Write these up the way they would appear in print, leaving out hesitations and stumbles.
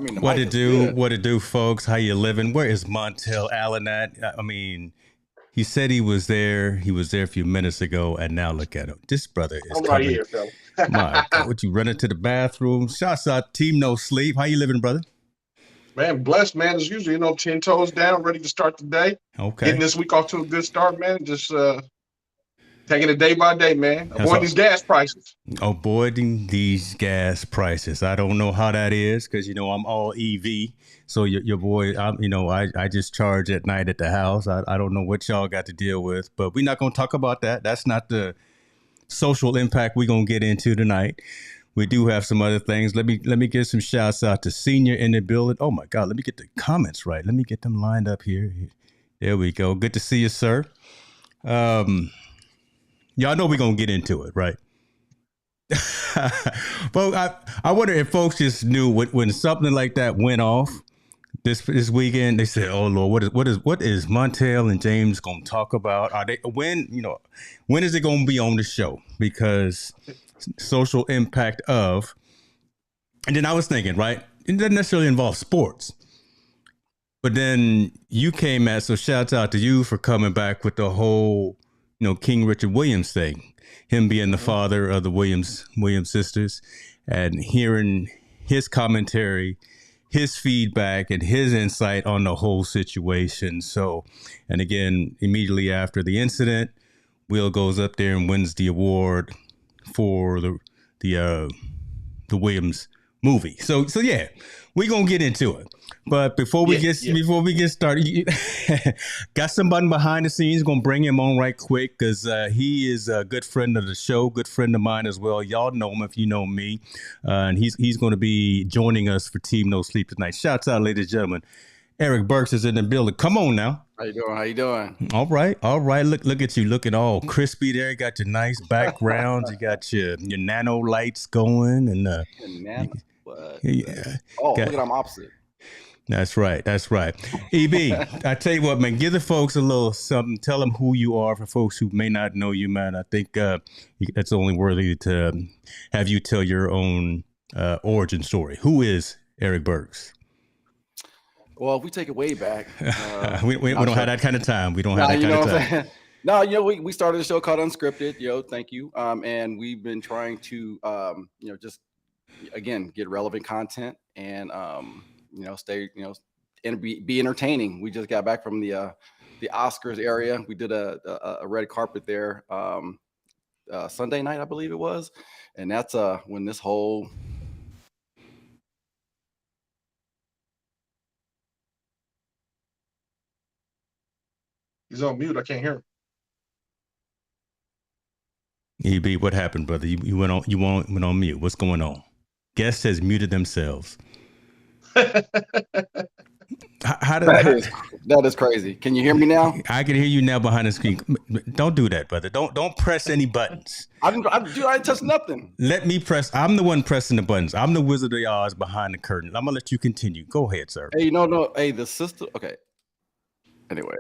mean, the What mic it is do? good. What it do, folks? How you living? Where is Montel Allen at? I mean, he said he was there. He was there a few minutes ago, and now look at him. This brother is I'm right coming. here, fella. My God, what you running to the bathroom? Shouts out, Team No Sleep. How you living, brother? Man, blessed, man. As usual, 10 toes down, ready to start the day. Okay. Getting this week off to a good start, man. Just taking it day by day, man. That's Avoid all. these gas prices. Avoiding these gas prices. I don't know how that is because I'm all EV. So your boy, I just charge at night at the house. I don't know what y'all got to deal with, but we're not gonna talk about that. That's not the social impact we're gonna get into tonight. We do have some other things. Let me give some shouts out to Senior in the building. Oh my God, let me get the comments right. Let me get them lined up here. There we go. Good to see you, sir. Y'all know we're gonna get into it, right? But I wonder if folks just knew when something like that went off this weekend. They said, "Oh Lord, what is Montel and James gonna talk about? Are they when is it gonna be on the show?" Because social impact of, and then I was thinking, right? It doesn't necessarily involve sports, but then you came at, so shouts out to you for coming back with the whole King Richard Williams thing, him being the father of the Williams sisters, and hearing his commentary, his feedback, and his insight on the whole situation. So, and again, immediately after the incident, Will goes up there and wins the award for the Williams movie. So yeah, we're gonna get into it. But before we get started, got somebody behind the scenes. Gonna bring him on right quick because he is a good friend of the show, good friend of mine as well. Y'all know him if you know me, and he's going to be joining us for Team No Sleep tonight. Shouts out, ladies and gentlemen. Erik Burks is in the building. Come on now. How you doing? All right. Look at you, looking all crispy there. You got your nice background. You got your nano lights going, and yeah. Oh, look at I'm opposite. That's right. EB, I tell you what, man, give the folks a little something. Tell them who you are for folks who may not know you, man. I think that's only worthy to have you tell your own origin story. Who is Erik Burks? Well, if we take it way back, we don't have that kind of time. We don't have that kind of time. No, we started a show called Unscripted. Thank you. And we've been trying to, just again get relevant content and stay, and be entertaining. We just got back from the Oscars area. We did a red carpet there Sunday night, I believe it was, and that's when this whole He's on mute. I can't hear him. EB, what happened, brother? You went on mute. What's going on? Guest has muted themselves. That is crazy. Can you hear me now? I can hear you now behind the screen. Don't do that, brother. Don't press any buttons. I didn't touch nothing. Let me press. I'm the one pressing the buttons. I'm the Wizard of Oz behind the curtain. I'm gonna let you continue. Go ahead, sir. Hey, no. Hey, the system. Okay. Anyway,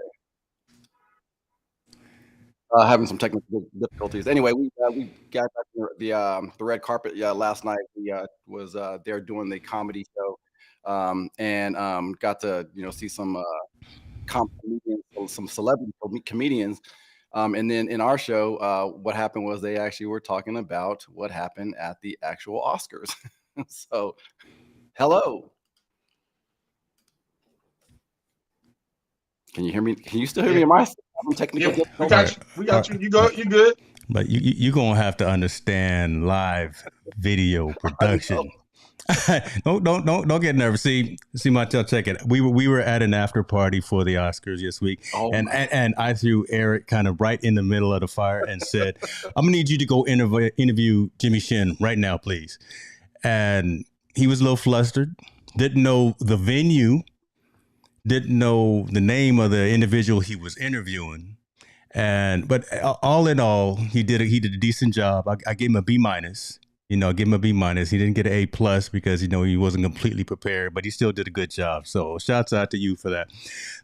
having some technical difficulties. Anyway, we got back the red carpet. Last night we was there doing the comedy show, and got to see some comedians, some celebrity comedians, and then in our show, what happened was they actually were talking about what happened at the actual Oscars. So, hello. Can you hear me? Can you still hear me? Am I technical? Yeah, we got you. You good. But you're going to have to understand live video production. Don't get nervous. See, Montel, check it. We were at an after party for the Oscars this week, and I threw Erik kind of right in the middle of the fire and said, "I'm gonna need you to go interview Jimmy Shin right now, please." And he was a little flustered, didn't know the venue, didn't know the name of the individual he was interviewing, but all in all, he did a decent job. I gave him a B minus. Give him a B minus. He didn't get an A plus because he wasn't completely prepared, but he still did a good job. So shouts out to you for that.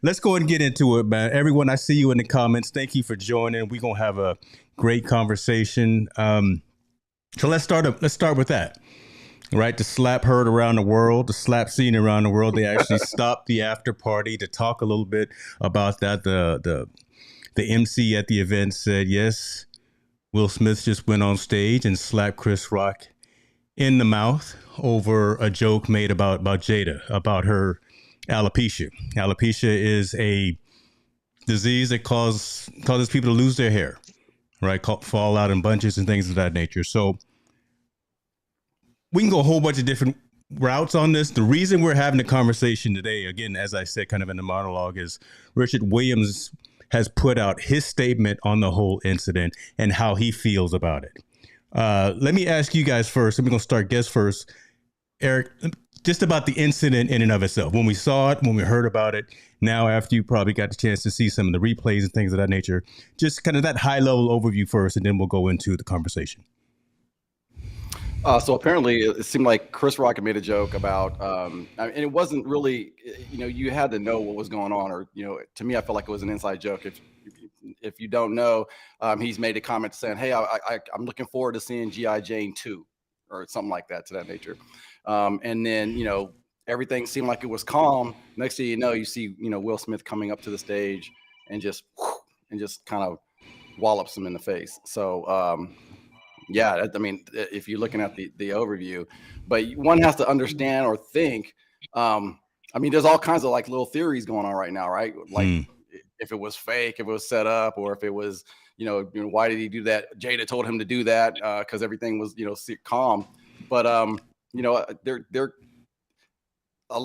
Let's go ahead and get into it, man. Everyone, I see you in the comments. Thank you for joining. We're gonna have a great conversation. So let's start with that. right? The slap heard around the world, the slap scene around the world. They actually stopped the after party to talk a little bit about that. The MC at the event said, yes, Will Smith just went on stage and slapped Chris Rock in the mouth over a joke made about Jada, about her alopecia. Alopecia is a disease that causes people to lose their hair, right? Fall out in bunches and things of that nature. So we can go a whole bunch of different routes on this. The reason we're having the conversation today, again, as I said, kind of in the monologue, is Richard Williams has put out his statement on the whole incident and how he feels about it. Let me ask you guys first. I'm going to start guest first. Erik, just about the incident in and of itself. When we saw it, when we heard about it, now after you probably got the chance to see some of the replays and things of that nature, just kind of that high level overview first, and then we'll go into the conversation. So apparently it seemed like Chris Rock had made a joke about, and it wasn't really, you had to know what was going on, or, to me, I felt like it was an inside joke. If you don't know, he's made a comment saying, hey, I'm looking forward to seeing G.I. Jane 2 or something like that, to that nature. And then, everything seemed like it was calm. Next thing you know, you see, Will Smith coming up to the stage and just kind of wallops him in the face. So, yeah, I mean, if you're looking at the overview, but one has to understand or think. I mean, there's all kinds of like little theories going on right now, right? Like if it was fake, if it was set up, or if it was, why did he do that? Jada told him to do that because everything was, calm. But they're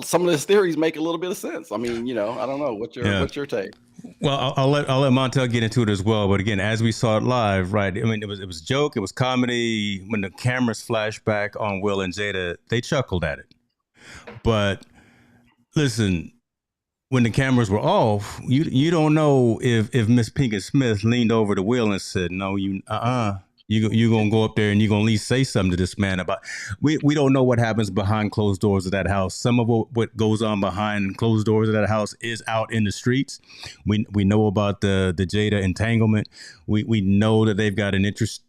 some of these theories make a little bit of sense. I mean, I don't know. What's your take? Well, I'll let Montel get into it as well. But again, as we saw it live, right? I mean, it was a joke. It was comedy. When the cameras flashed back on Will and Jada, they chuckled at it. But listen, when the cameras were off, you don't know if Miss Pinkett Smith leaned over to Will and said, "No, you're gonna go up there and you're gonna at least say something to this man about." We don't know what happens behind closed doors of that house. Some of what goes on behind closed doors of that house is out in the streets. We know about the Jada entanglement. We know that they've got an interest.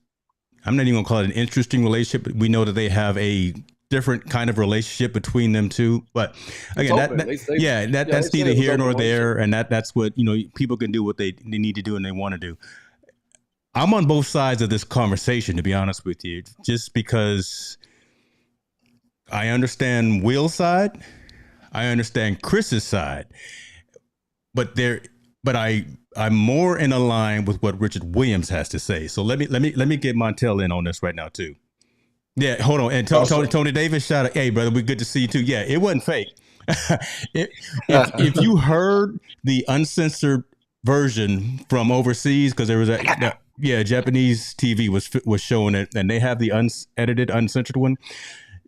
I'm not even gonna call it an interesting relationship, but we know that they have a different kind of relationship between them two. But again, that's neither here nor there, and that's what people can do what they need to do and they want to do. I'm on both sides of this conversation, to be honest with you, just because I understand Will's side, I understand Chris's side, but I'm more in a line with what Richard Williams has to say. So let me get Montel in on this right now too. Yeah, hold on. And Tony Davis, shout out, hey brother, we're good to see you too. Yeah, it wasn't fake. If you heard the uncensored version from overseas, because there was Japanese TV was showing it, and they have the unedited, uncensored one.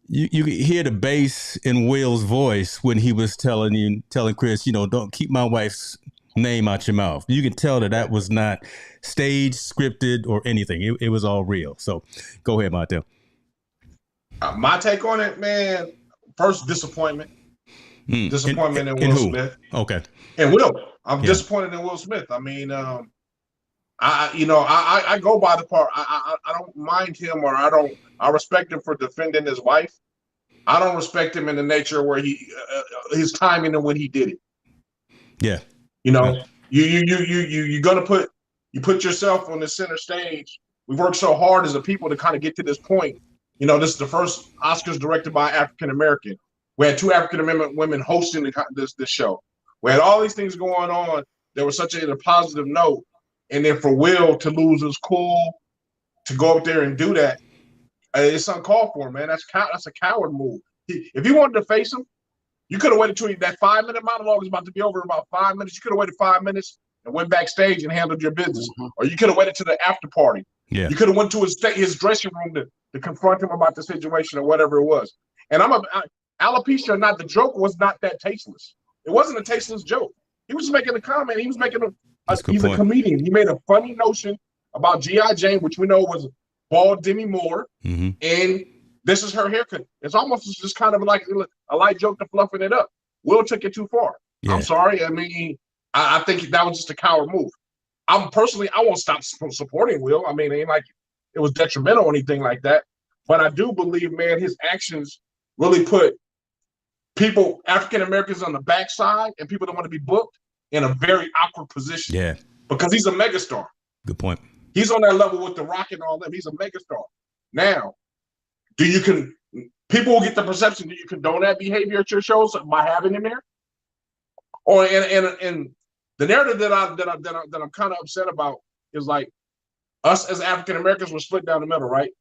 You hear the bass in Will's voice when he was telling Chris, don't keep my wife's name out your mouth. You can tell that was not staged, scripted, or anything. It was all real. So go ahead, Montel. My take on it, man. First, disappointment. Disappointment in Will Smith. Okay. And Will, I'm disappointed in Will Smith. I mean, I go by the part. I don't mind him, or I respect him for defending his wife. I don't respect him in the nature where his timing and when he did it. Yeah. You're gonna put yourself on the center stage. We worked so hard as a people to kind of get to this point. This is the first Oscars directed by African American. We had 2 African American women hosting this show. We had all these things going on. There was such a positive note. And then for Will to lose his cool, to go up there and do that, it's uncalled for, man. That's a coward move. If you wanted to face him, you could have waited till that 5-minute monologue is about to be over in about 5 minutes. You could have waited 5 minutes and went backstage and handled your business. Mm-hmm. Or you could have waited to the after party. Yeah. You could have went to his dressing room to confront him about the situation or whatever it was. And alopecia or not, the joke was not that tasteless. It wasn't a tasteless joke. He was just making a comment. He was making he's a comedian. He made a funny notion about G.I. Jane, which we know was bald Demi Moore. Mm-hmm. And this is her haircut. It's almost just kind of like a light joke to fluffing it up. Will took it too far. Yeah. I'm sorry. I mean, I think that was just a coward move. I won't stop supporting Will. I mean, it ain't like it was detrimental or anything like that. But I do believe, man, his actions really put people, African Americans, on the backside and people that want to be booked in a very awkward position. Yeah. Because he's a megastar. Good point. He's on that level with The Rock and all that. He's a megastar. Now, people will get the perception that you condone that behavior at your shows by having him there? Or and the narrative that I'm kind of upset about is like us as African Americans were split down the middle, right?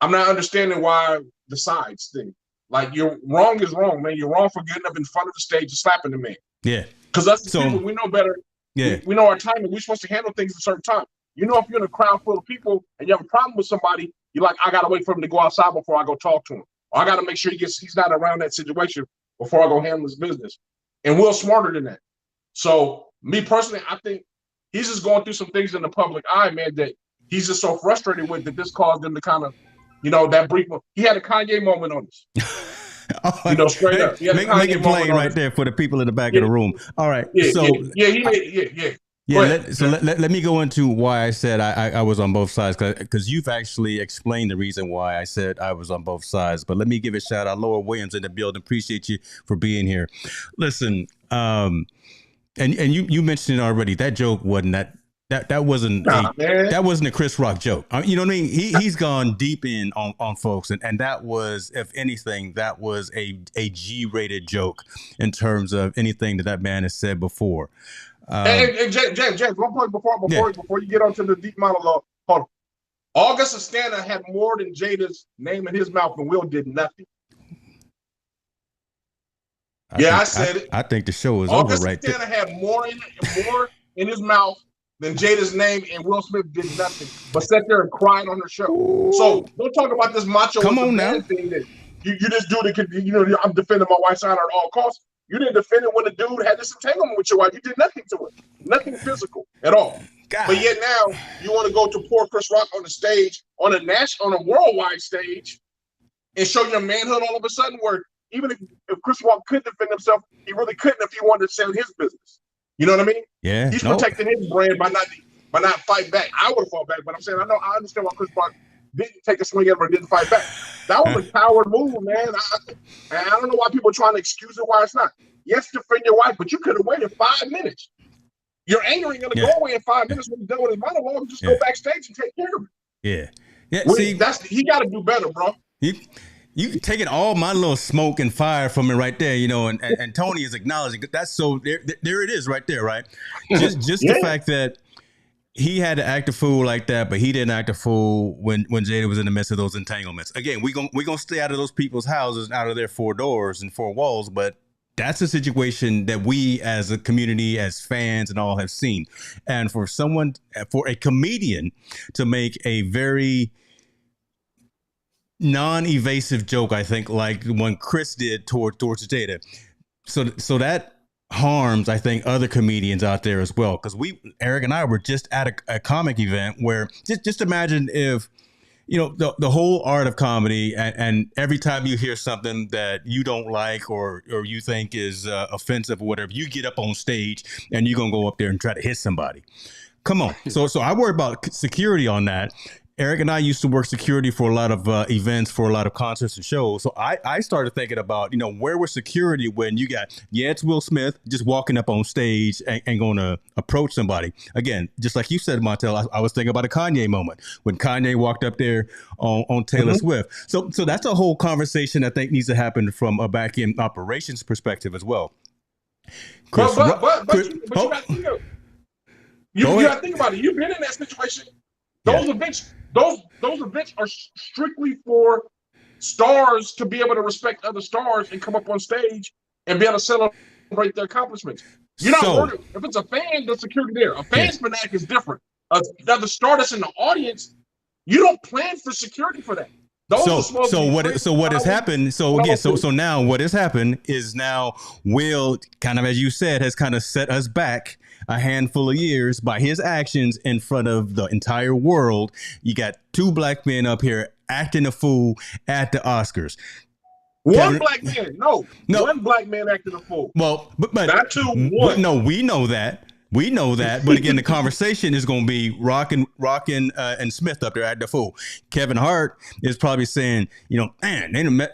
I'm not understanding why the sides thing. Like, you're wrong is wrong, man. You're wrong for getting up in front of the stage and slapping the man. Yeah. Because us as people, we know better. Yeah. We know our timing. We're supposed to handle things at a certain time. You know, if you're in a crowd full of people and you have a problem with somebody, you're like, I gotta wait for him to go outside before I go talk to him. Or I gotta make sure he's not around that situation before I go handle his business. And Will's smarter than that. So me personally, I think he's just going through some things in the public eye, man, that he's just so frustrated with that this caused him to kind of, you know, that brief. He had a Kanye moment on this. You know, straight up. Make it plain right there for the people in the back of the room. All right. Let me go into why I said I was on both sides, because you've actually explained the reason why I said I was on both sides. But let me give a shout out. Laura Williams in the building. Appreciate you for being here. Listen, and you mentioned it already. That joke wasn't that wasn't a Chris Rock joke. You know what I mean? He's gone deep in on folks, and that was, if anything, that was a G-rated joke in terms of anything that man has said before. James, 1 point before you get onto the deep monologue. Hold on. Augusta Stanna had more than Jada's name in his mouth, and Will did nothing. I said it. I think the show is over right there. Augusta Stanna had more in his mouth than Jada's name, and Will Smith did nothing but sat there and cried on her show. Ooh. So don't talk about this macho thing that you just do I'm defending my wife's honor at all costs. You didn't defend it when the dude had this entanglement with your wife. You did nothing to it. Nothing physical at all. God. But yet now you want to go to poor Chris Rock on the stage, on a worldwide stage, and show your manhood all of a sudden, where even if Chris Rock could defend himself, he really couldn't if he wanted to sell his business. You know what I mean? Yeah. He's protecting his brand by not fighting back. I would have fought back, but I'm saying I understand why Chris Rock didn't take a swing at him or didn't fight back. That was a coward move, man. I don't know why people are trying to excuse it, why it's not. Yes, defend your wife, but you could have waited 5 minutes. Your anger ain't gonna go away in 5 minutes when you're done with his monologue. Just go backstage and take care of it. Yeah. He got to do better, bro. You taking all my little smoke and fire from it right there, you know, and Tony is acknowledging that's so there it is right there, right? Just the fact that he had to act a fool like that, but he didn't act a fool when Jada was in the midst of those entanglements. Again, we're gonna stay out of those people's houses, out of their 4 doors and 4 walls, but that's a situation that we as a community, as fans and all have seen. And for a comedian to make a very non-evasive joke, I think, like the one Chris did towards Jada. So that harms, I think, other comedians out there as well. Because Erik and I were just at a comic event where just imagine if, you know, the whole art of comedy, and every time you hear something that you don't like or you think is offensive or whatever, you get up on stage and you're gonna go up there and try to hit somebody. Come on. So I worry about security on that. Erik and I used to work security for a lot of events, for a lot of concerts and shows. So I started thinking about, you know, where was security when you got, it's Will Smith just walking up on stage and going to approach somebody. Again, just like you said, Montel, I was thinking about a Kanye moment when Kanye walked up there on Taylor Swift. So that's a whole conversation I think needs to happen from a back end operations perspective as well. Chris, but you got to think of, you got to think about it. You've been in that situation. Those events are strictly for stars to be able to respect other stars and come up on stage and be able to celebrate their accomplishments. You're not worried. If it's a fan, there's security there. A fan's fanatic is different. The star that's in the audience, you don't plan for security for that. What has happened? So now what has happened is now Will, kind of as you said, has kind of set us back a handful of years by his actions in front of the entire world. You got 2 black men up here acting a fool at the Oscars. One black man acting a fool. Well, but not 2, 1. No, we know that. We know that, but again, the conversation is going to be Rockin' and Smith up there at the fool. Kevin Hart is probably saying, man,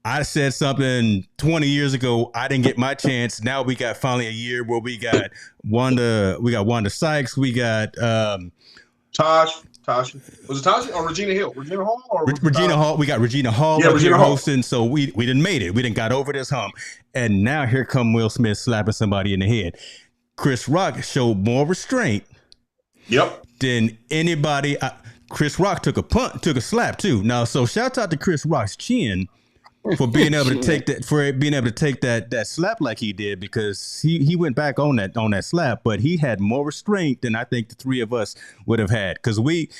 I said something 20 years ago. I didn't get my chance. Now we got finally a year where we got Wanda Sykes. We got Tasha. Was it Tasha or Regina Hill? Regina Hall or Regina Hall. We got Regina Hall Yeah, up Regina here Hall. hosting. So we didn't made it. We didn't got over this hump. And now here come Will Smith slapping somebody in the head. Chris Rock showed more restraint Yep. than anybody. Chris Rock took a slap too. Now, so shout out to Chris Rock's chin for being able to take that slap like he did, because he went back on that slap, but he had more restraint than I think the three of us would have had, because we'd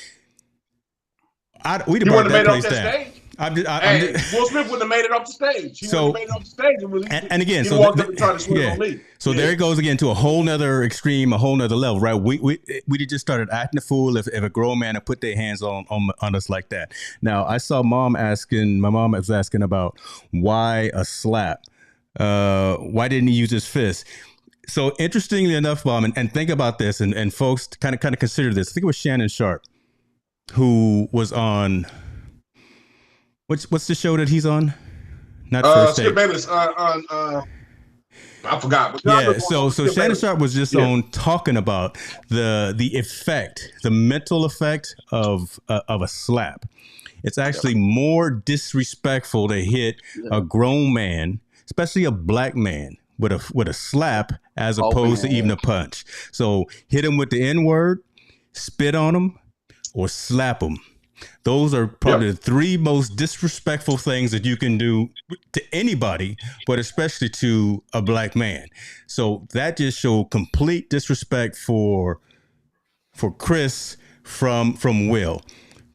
have brought that place down. Will Smith wouldn't have made it off the stage. He wouldn't have made it off the stage. And again, he walked up and tried to swing on me. So there it goes again to a whole nother extreme, a whole nother level, right? We just started acting a fool if a grown man had put their hands on us like that. Now, I saw my mom was asking about why a slap. Why didn't he use his fist? So interestingly enough, Mom, and think about this, and folks kind of consider this. I think it was Shannon Sharp who was on. What's the show that he's on? Not First Take. Skip Bayless on I forgot. Yeah, so Shannon Sharp was just on talking about the effect, the mental effect of a slap. It's actually more disrespectful to hit a grown man, especially a black man, with a slap as opposed to even a punch. So hit him with the N-word, spit on him, or slap him. Those are probably the three most disrespectful things that you can do to anybody, but especially to a black man. So that just showed complete disrespect for Chris from Will.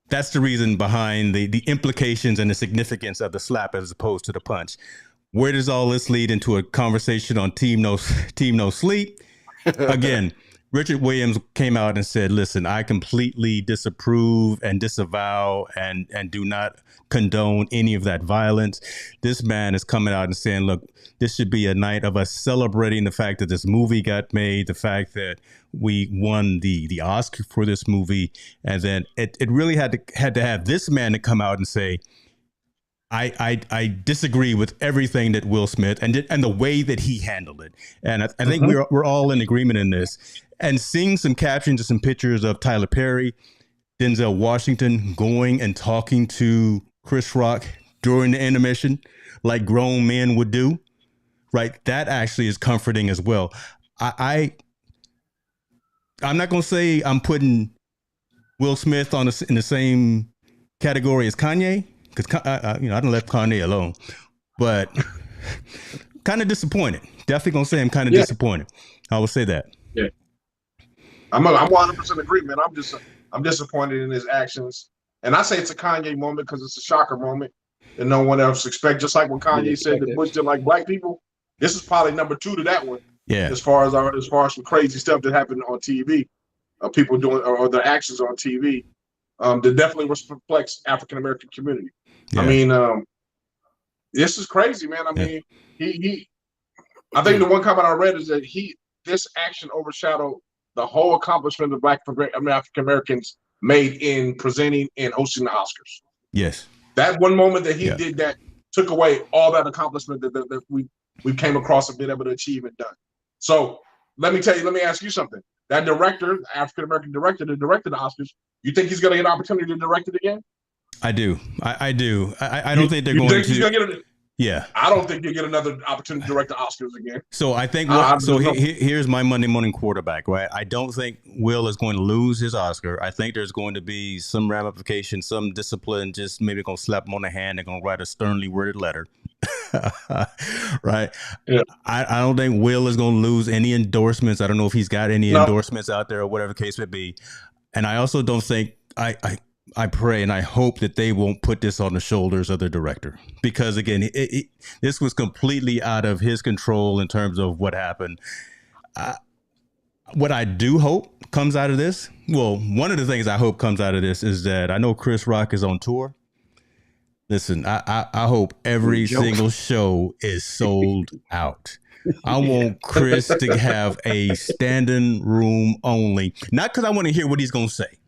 That's the reason behind the implications and the significance of the slap as opposed to the punch. Where does all this lead into a conversation on Team No Sleep? Again, Richard Williams came out and said, listen, I completely disapprove and disavow and do not condone any of that violence. This man is coming out and saying, look, this should be a night of us celebrating the fact that this movie got made, the fact that we won the Oscar for this movie. And then it really had to have this man to come out and say, I disagree with everything that Will Smith and the way that he handled it. And I think we're all in agreement in this. And seeing some captions and some pictures of Tyler Perry, Denzel Washington going and talking to Chris Rock during the intermission like grown men would do, right? That actually is comforting as well. I'm not going to say I'm putting Will Smith in the same category as Kanye, because I don't let Kanye alone, but kind of disappointed. Definitely going to say I'm kind of disappointed. I will say that. Yeah. I'm 100% agreement. I'm disappointed in his actions, and I say it's a Kanye moment because it's a shocker moment that no one else expects. Just like when Kanye said that Bush didn't like black people, this is probably number 2 to that one. Yeah. As far as some crazy stuff that happened on TV, people doing or their actions on TV, that definitely reflects African American community. Yeah. I mean, this is crazy, man. I mean, I think the one comment I read is that this action overshadowed the whole accomplishment of African Americans made in presenting and hosting the Oscars. Yes. That one moment that he did that took away all that accomplishment that we came across and been able to achieve and done. So let me ask you something. That director, African American director that directed the Oscars, you think he's going to get an opportunity to direct it again? I do. I do. I don't think they're going to. He's gonna get Yeah. I don't think you'll get another opportunity to direct the Oscars again. So I think here's my Monday morning quarterback, right? I don't think Will is going to lose his Oscar. I think there's going to be some ramification, some discipline, just maybe going to slap him on the hand. They're going to write a sternly worded letter. Right. Yeah. I don't think Will is going to lose any endorsements. I don't know if he's got any endorsements out there or whatever the case may be. And I also don't think I pray and I hope that they won't put this on the shoulders of the director, because again, this was completely out of his control in terms of what happened. What I do hope comes out of this, well, one of the things I hope comes out of this is that I know Chris Rock is on tour, Listen, I hope every single show is sold out. I want Chris to have a standing room only, not because I want to hear what he's going to say,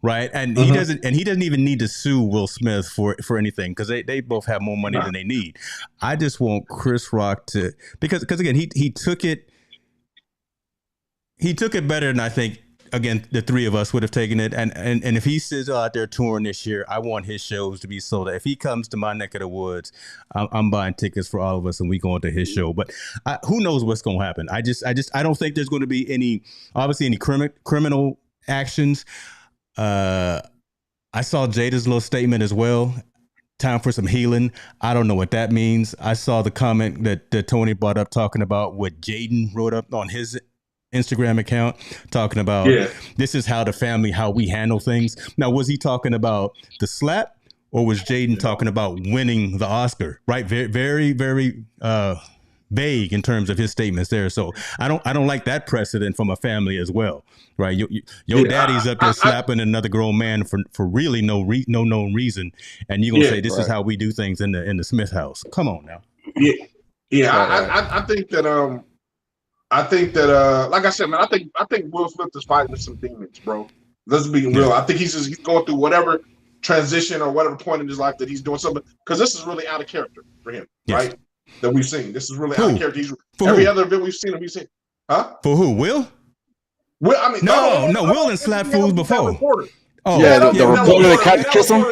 right? And he doesn't even need to sue Will Smith for anything because they both have more money than they need. I just want Chris Rock to because again he took it better than I think. Again, the three of us would have taken it, and if he's still out there touring this year, I want his shows to be sold out. If he comes to my neck of the woods, I'm buying tickets for all of us, and we going to his show. But who knows what's going to happen? I don't think there's going to be any criminal actions. I saw Jada's little statement as well. Time for some healing. I don't know what that means. I saw the comment that Tony brought up talking about what Jaden wrote up on his Instagram account talking about this is how we handle things. Now, was he talking about the slap or was Jaden talking about winning the Oscar? Right. Very, very, very vague in terms of his statements there. So I don't like that precedent from a family as well. Right. Your daddy's up there slapping another grown man for really no known reason. And you're going to say this is how we do things in the Smith house. Come on now. I think that like I said, man, I think Will Smith is fighting with some demons, bro. Let's be real. I think he's going through whatever transition or whatever point in his life that he's doing something, because this is really out of character for him, right? That we've seen. This is really out of character. Every other event we've seen him, For who? Will? Will, I mean, no, Will and slap fools before. The reporter that tried to kiss him.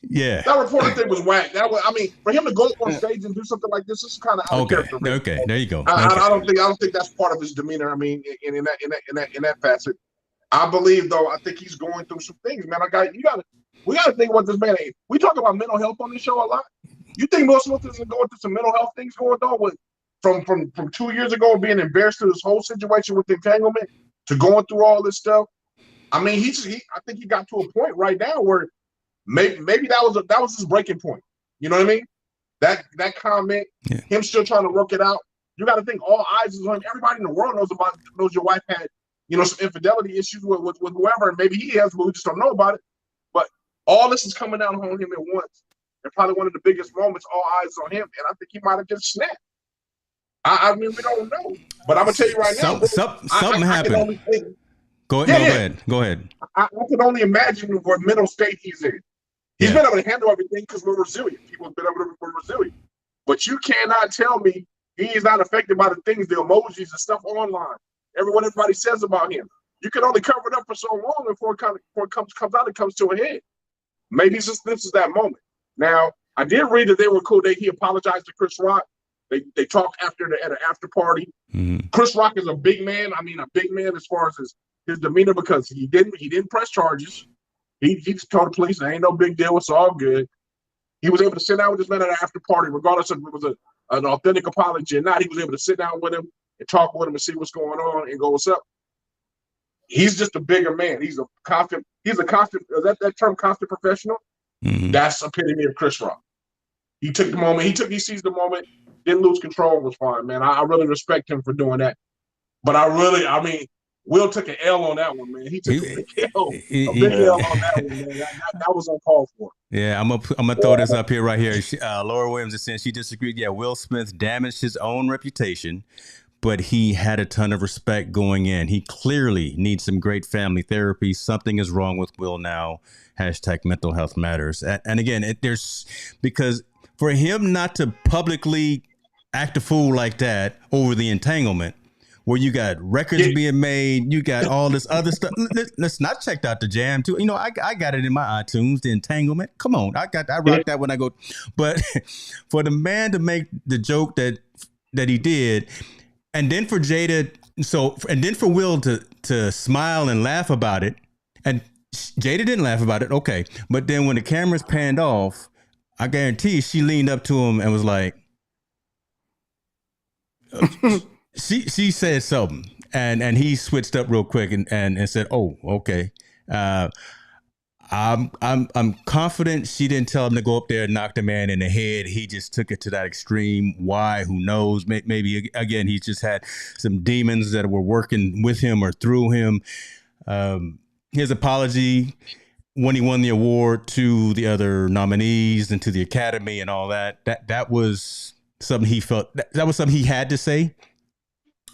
That reporter thing was whack. For him to go up on stage and do something like this is kind of out of character. Okay, there you go. I don't think that's part of his demeanor. I mean, in that facet, I believe though. I think he's going through some things, man. We got to think about this man. We talk about mental health on this show a lot. You think Will Smith is going through some mental health things going on with from 2 years ago, being embarrassed to this whole situation with entanglement to going through all this stuff? I mean, I think he got to a point right now where maybe that was his breaking point. You know what I mean? That comment, him still trying to work it out. You got to think all eyes is on him. Everybody in the world knows your wife had, some infidelity issues with whoever, and maybe he has, but we just don't know about it. But all this is coming down on him at once. And probably one of the biggest moments, all eyes on him, and I think he might have just snapped. I mean, we don't know. But I'm gonna tell you right now, something happened. Go ahead. I can only imagine what mental state he's in. He's been able to handle everything because we're resilient. People have been able to be resilient. But you cannot tell me he is not affected by the things, the emojis and stuff online. Everybody says about him. You can only cover it up for so long before it comes out, it comes to a head. Maybe this is that moment. Now, I did read that they were cool. He apologized to Chris Rock. They talked at an after party. Mm-hmm. Chris Rock is a big man. I mean, a big man as far as his demeanor, because he didn't press charges. He just told the police, "There ain't no big deal. It's all good." He was able to sit down with this man at an after party, regardless of if it was an authentic apology or not. He was able to sit down with him and talk with him and see what's going on and go, "What's up?" He's just a bigger man. He's a constant. That term, constant professional. Mm-hmm. That's epitome of Chris Rock. He took the moment. He seized the moment. Didn't lose control. Was fine, man. I really respect him for doing that. But Will took an L on that one, man. He took a big L on that one, man. That was uncalled for. Yeah, I'm gonna throw this up here right here. Laura Williams is saying she disagreed. Yeah, Will Smith damaged his own reputation, but he had a ton of respect going in. He clearly needs some great family therapy. Something is wrong with Will now. # mental health matters. And again, because for him not to publicly act a fool like that over the entanglement, where you got records being made, you got all this other stuff. Let's not check out the jam too. I got it in my iTunes, the entanglement. Come on, I rock that when I go. But for the man to make the joke that he did, and then for Jada, and then for Will to smile and laugh about it, and Jada didn't laugh about it, okay. But then when the cameras panned off, I guarantee she leaned up to him and was like, she said something, and he switched up real quick and said, "Oh, okay." I'm confident she didn't tell him to go up there and knock the man in the head. He just took it to that extreme. Why? Who knows? Maybe again, he just had some demons that were working with him or through him. His apology, when he won the award to the other nominees and to the Academy and all that was something he felt that was something he had to say.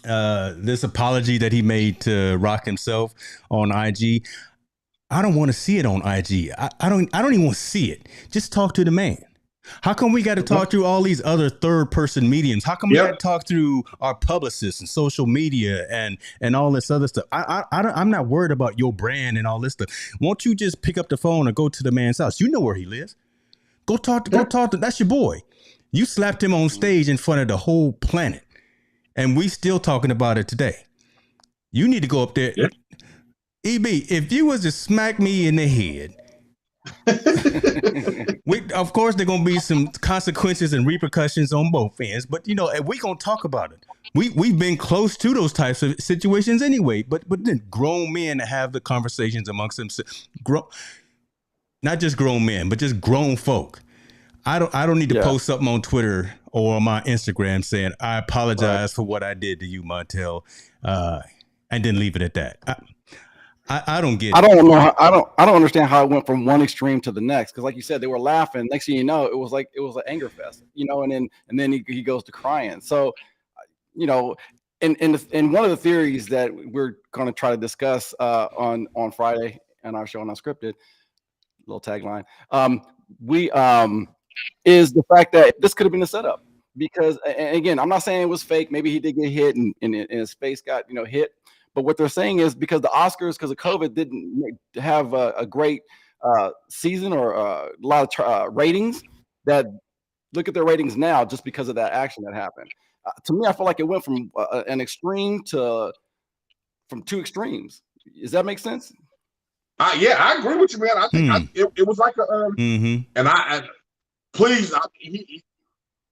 This apology that he made to Rock himself on IG, I don't want to see it on IG. I don't even want to see it. Just talk to the man. How come we got to talk through all these other third person mediums? How come we got to talk through our publicists and social media and all this other stuff? I'm not worried about your brand and all this stuff. Won't you just pick up the phone and go to the man's house? You know where he lives. Go talk to, that's your boy. You slapped him on stage in front of the whole planet. And we still talking about it today. You need to go up there. Yep. EB, if you was to smack me in the head, of course, there going to be some consequences and repercussions on both ends. But, we going to talk about it. We've been close to those types of situations anyway. But then grown men have the conversations amongst themselves. Not just grown men, but just grown folk. I don't need to post something on Twitter or on my Instagram saying I apologize for what I did to you, Montel, and then leave it at that. I don't get it. I don't know. I don't understand how it went from one extreme to the next. Because like you said, they were laughing. Next thing you know, it was an anger fest. And then he goes to crying. So, in one of the theories that we're going to try to discuss on Friday on our show on Unscripted, little tagline, is the fact that this could have been a setup. Because, and again, I'm not saying it was fake. Maybe he did get hit and his face got hit. But what they're saying is because the Oscars, because of COVID, didn't have a great season or a lot of ratings. That look at their ratings now just because of that action that happened. To me, I feel like it went from an extreme from two extremes. Does that make sense? Yeah, I agree with you, man. I think it was like a and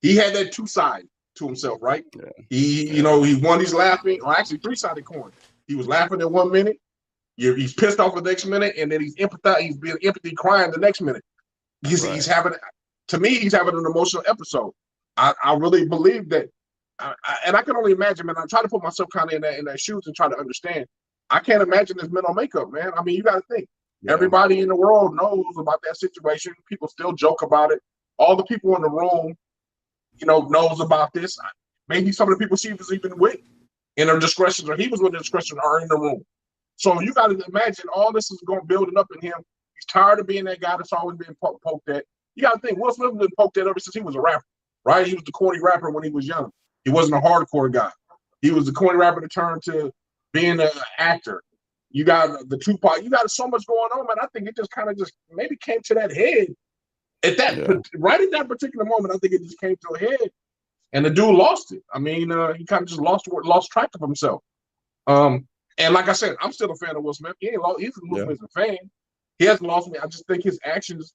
he had that two side to himself, right? Yeah. He won. He's laughing, or actually three-sided coin. He was laughing at 1 minute. He's pissed off the next minute, and then he's being empathy crying the next minute. He's having, to me, he's having an emotional episode. I really believe that, and I can only imagine, man. I try to put myself kind of in that shoes and try to understand. I can't imagine his mental makeup, man. I mean, you got to think. Yeah. Everybody in the world knows about that situation. People still joke about it. All the people in the room, knows about this. Maybe some of the people she was even with in her discretion, or he was with her discretion, are in the room. So you got to imagine all this is going building up in him. He's tired of being that guy that's always been poked at. You got to think, Will Smith has been poked at ever since he was a rapper, right? He was the corny rapper when he was young. He wasn't a hardcore guy. He was the corny rapper to turn to being an actor. You got the Tupac. You got so much going on, man. I think it just kind of maybe came to that head at that right at that particular moment. I think it just came to a head, and the dude lost it. I mean, he kind of just lost track of himself. And like I said, I'm still a fan of Will Smith. He's a Will Smith fan. He hasn't lost me. I just think his actions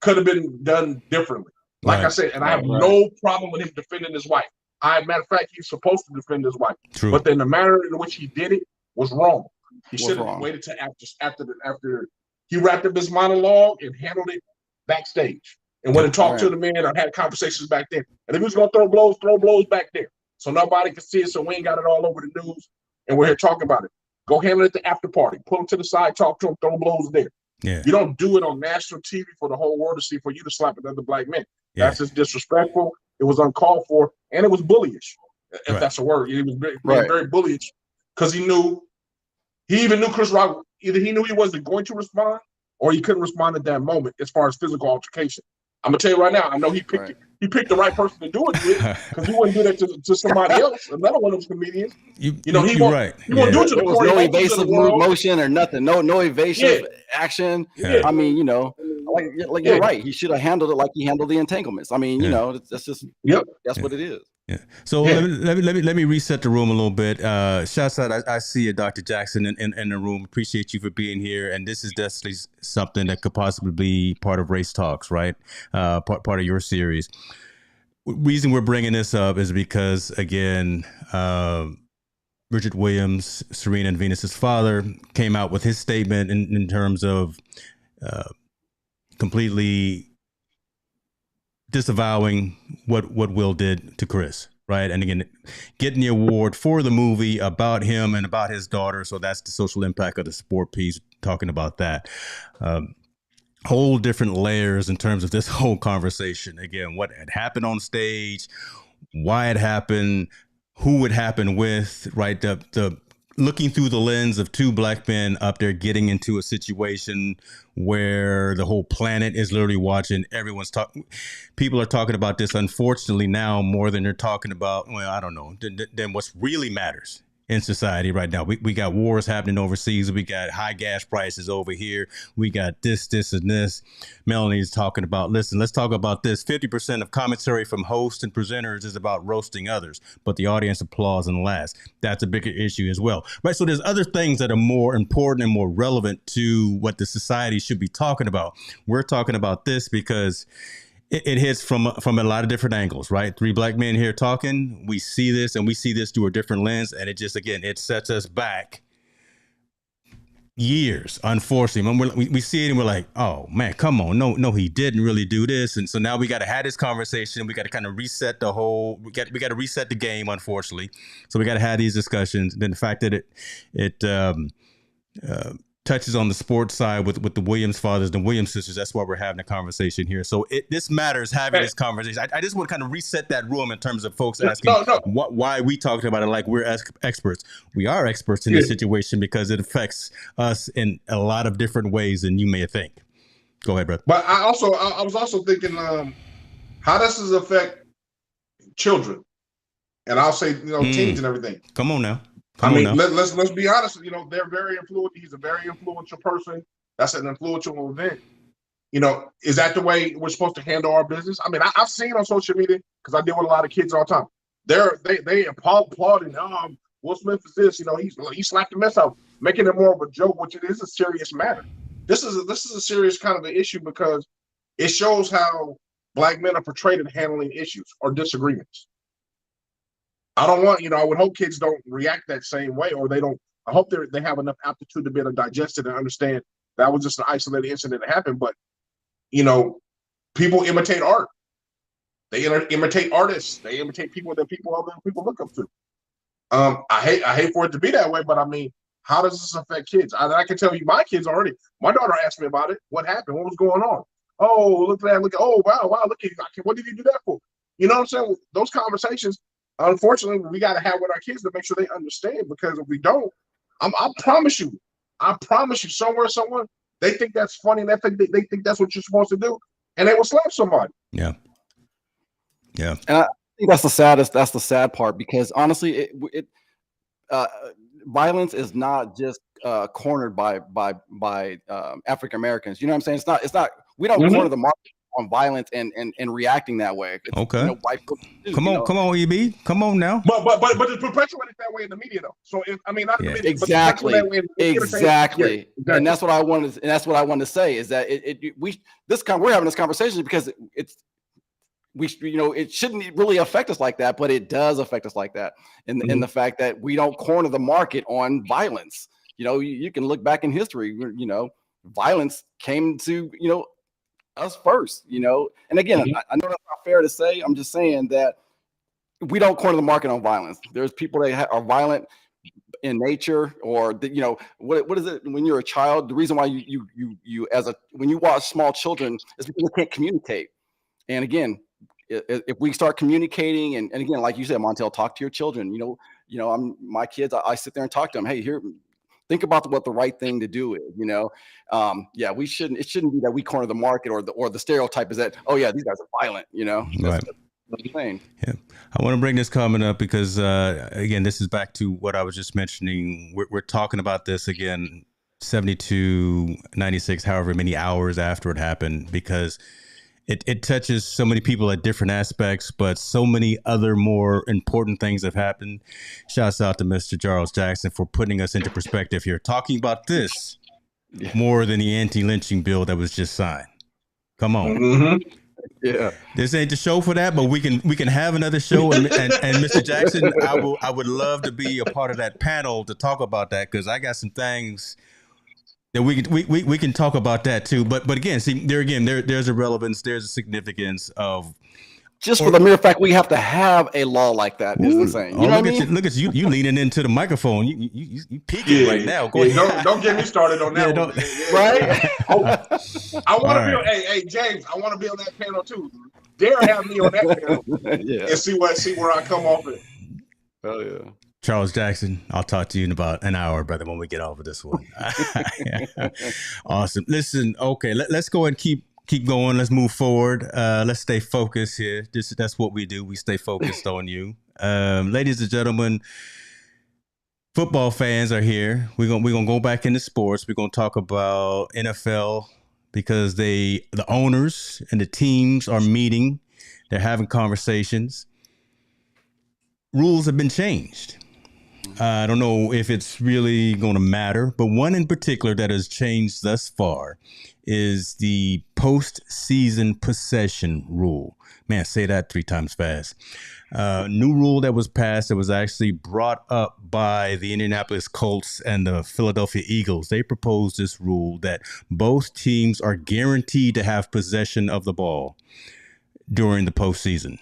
could have been done differently. Like I said, and I have no problem with him defending his wife. Matter of fact, he's supposed to defend his wife. True. But then the manner in which he did it was wrong. He should have waited till after he wrapped up his monologue and handled it backstage. And went and talked to the man or had conversations back there. And if he was going to throw blows back there. So nobody could see it, so we ain't got it all over the news. And we're here talking about it. Go handle it at the after party. Pull him to the side, talk to him, throw blows there. Yeah. You don't do it on national TV for the whole world to see for you to slap another black man. Yeah. That's just disrespectful. It was uncalled for. And it was bullyish, if that's a word. It was very bullyish because he even knew Chris Rock, either he knew he wasn't going to respond or he couldn't respond at that moment as far as physical altercation. I'm gonna tell you right now, I know he picked the right person to do it with because he wouldn't do that to somebody else, another one of those comedians. He won't do it to the court. No evasive motion or nothing. No evasive action. Yeah. I mean, like you're right. He should have handled it like he handled the entanglements. I mean, that's just that's what it is. Yeah. So let me reset the room a little bit. Shouts out, I see you, Dr. Jackson, in the room. Appreciate you for being here. And this is definitely something that could possibly be part of Race Talks, right? Part of your series. Reason we're bringing this up is because, again, Richard Williams, Serena and Venus's father, came out with his statement in terms of completely disavowing what Will did to Chris, right? And again, getting the award for the movie about him and about his daughter. So that's the social impact of the sport piece, talking about that. whole different layers in terms of this whole conversation. Again, what had happened on stage, why it happened, who it happened with, right? The looking through the lens of two black men up there getting into a situation where the whole planet is literally watching. Everyone's talking. People are talking about this, unfortunately, now more than they're talking about, well, I don't know, than what's really matters in society right now. We got wars happening overseas. We got high gas prices over here. We got this, and this. Melanie's talking about, listen, let's talk about this. 50% of commentary from hosts and presenters is about roasting others, but the audience applauds and laughs. That's a bigger issue as well, right? So there's other things that are more important and more relevant to what the society should be talking about. We're talking about this because it hits from a lot of different angles, right? Three black men here talking. We see this, and we see this through a different lens, and it just, again, it sets us back years, unfortunately. When we see it and we're like, oh man, come on, no, he didn't really do this, and so now we got to have this conversation. We got to kind of reset the whole. We got to reset the game, unfortunately. So we got to have these discussions. And then the fact that it touches on the sports side with the Williams fathers, the Williams sisters. That's why we're having a conversation here. So this matters, having this conversation. I just want to kind of reset that room in terms of folks asking why we talked about it like we're experts. We are experts in this situation because it affects us in a lot of different ways than you may think. Go ahead, brother. But I was also thinking, how does this affect children? And I'll say, teens and everything. Come on now. Let's be honest. They're very influential. He's a very influential person. That's an influential event. Is that the way we're supposed to handle our business? I mean, I've seen on social media, because I deal with a lot of kids all the time. They applauding. Will Smith is this. He slapped the mess out, making it more of a joke, which it is a serious matter. This is a serious kind of an issue because it shows how black men are portrayed in handling issues or disagreements. I don't want, I would hope kids don't react that same way, or I hope they have enough aptitude to be able to digest it and understand that was just an isolated incident that happened. But, people imitate art. They imitate artists. They imitate people that other people look up to. I hate for it to be that way, but I mean, how does this affect kids? I can tell you my kids already. My daughter asked me about it. What happened? What was going on? Oh, look at that. Oh, wow. Look at you. What did you do that for? You know what I'm saying? Those conversations, unfortunately, we got to have with our kids to make sure they understand, because if we don't, I promise you, somewhere, someone, they think that's funny, and they think that's what you're supposed to do, and they will slap somebody. Yeah. And I think that's the sad part, because honestly, violence is not just cornered by African Americans. You know what I'm saying? It's not. We don't corner the market on violence and reacting that way. It's, okay. White folks do, come on, EB. Come on now. But it's perpetuated that way in the media, though. So not in the media, exactly. And that's what I wanted. And that's what I wanted to say is that we're having this conversation because it shouldn't really affect us like that, but it does affect us like that. And in the fact that we don't corner the market on violence. You can look back in history. Violence came to us first, and again, I know that's not fair to say. I'm just saying that we don't corner the market on violence. There's people that are violent in nature, or what is it when you're a child? The reason why when you watch small children is because they can't communicate. And again, if we start communicating, and again, like you said, Montel, talk to your children. My kids, I sit there and talk to them. Hey, here. Think about what the right thing to do is, it shouldn't be that we corner the market, or the stereotype is that, oh yeah, these guys are violent, Right. That's the thing. Yeah. I want to bring this comment up because, again, this is back to what I was just mentioning. We're talking about this again, 72, 96, however many hours after it happened, because it touches so many people at different aspects, but so many other more important things have happened. Shouts out to Mr. Charles Jackson for putting us into perspective here, talking about this more than the anti-lynching bill that was just signed. Come on. Mm-hmm. Yeah, this ain't the show for that, but we can have another show. And Mr. Jackson, I would love to be a part of that panel to talk about that, because I got some things that we can talk about that too. But again, see, there's a relevance, there's a significance of just for the mere fact we have to have a law like that is insane. You know what I mean? Look at you leaning into the microphone. You peeking right now. Go ahead. Don't get me started on that one. Right? I want to be. Hey, James, I want to be on that panel too. Dare have me on that panel and see where I come off it. Oh yeah. Charles Jackson, I'll talk to you in about an hour, brother, when we get off of this one. Awesome. Listen, okay, let's go and keep going. Let's move forward. Let's stay focused here. That's what we do. We stay focused on you. Ladies and gentlemen, football fans are here. We're gonna go back into sports. We're gonna talk about NFL because the owners and the teams are meeting. They're having conversations. Rules have been changed. I don't know if it's really going to matter, but one in particular that has changed thus far is the postseason possession rule. Man, say that 3 times fast. New rule that was passed that was actually brought up by the Indianapolis Colts and the Philadelphia Eagles. They proposed this rule that both teams are guaranteed to have possession of the ball during the postseason.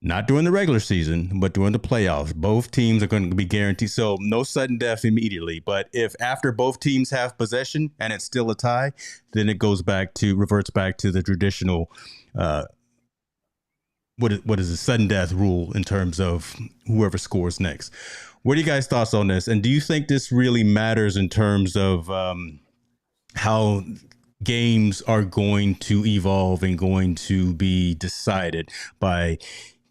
Not during the regular season, but during the playoffs. Both teams are going to be guaranteed. So no sudden death immediately. But if after both teams have possession and it's still a tie, then it reverts back to the traditional, what is the sudden death rule in terms of whoever scores next. What are you guys' thoughts on this? And do you think this really matters in terms of how games are going to evolve and going to be decided by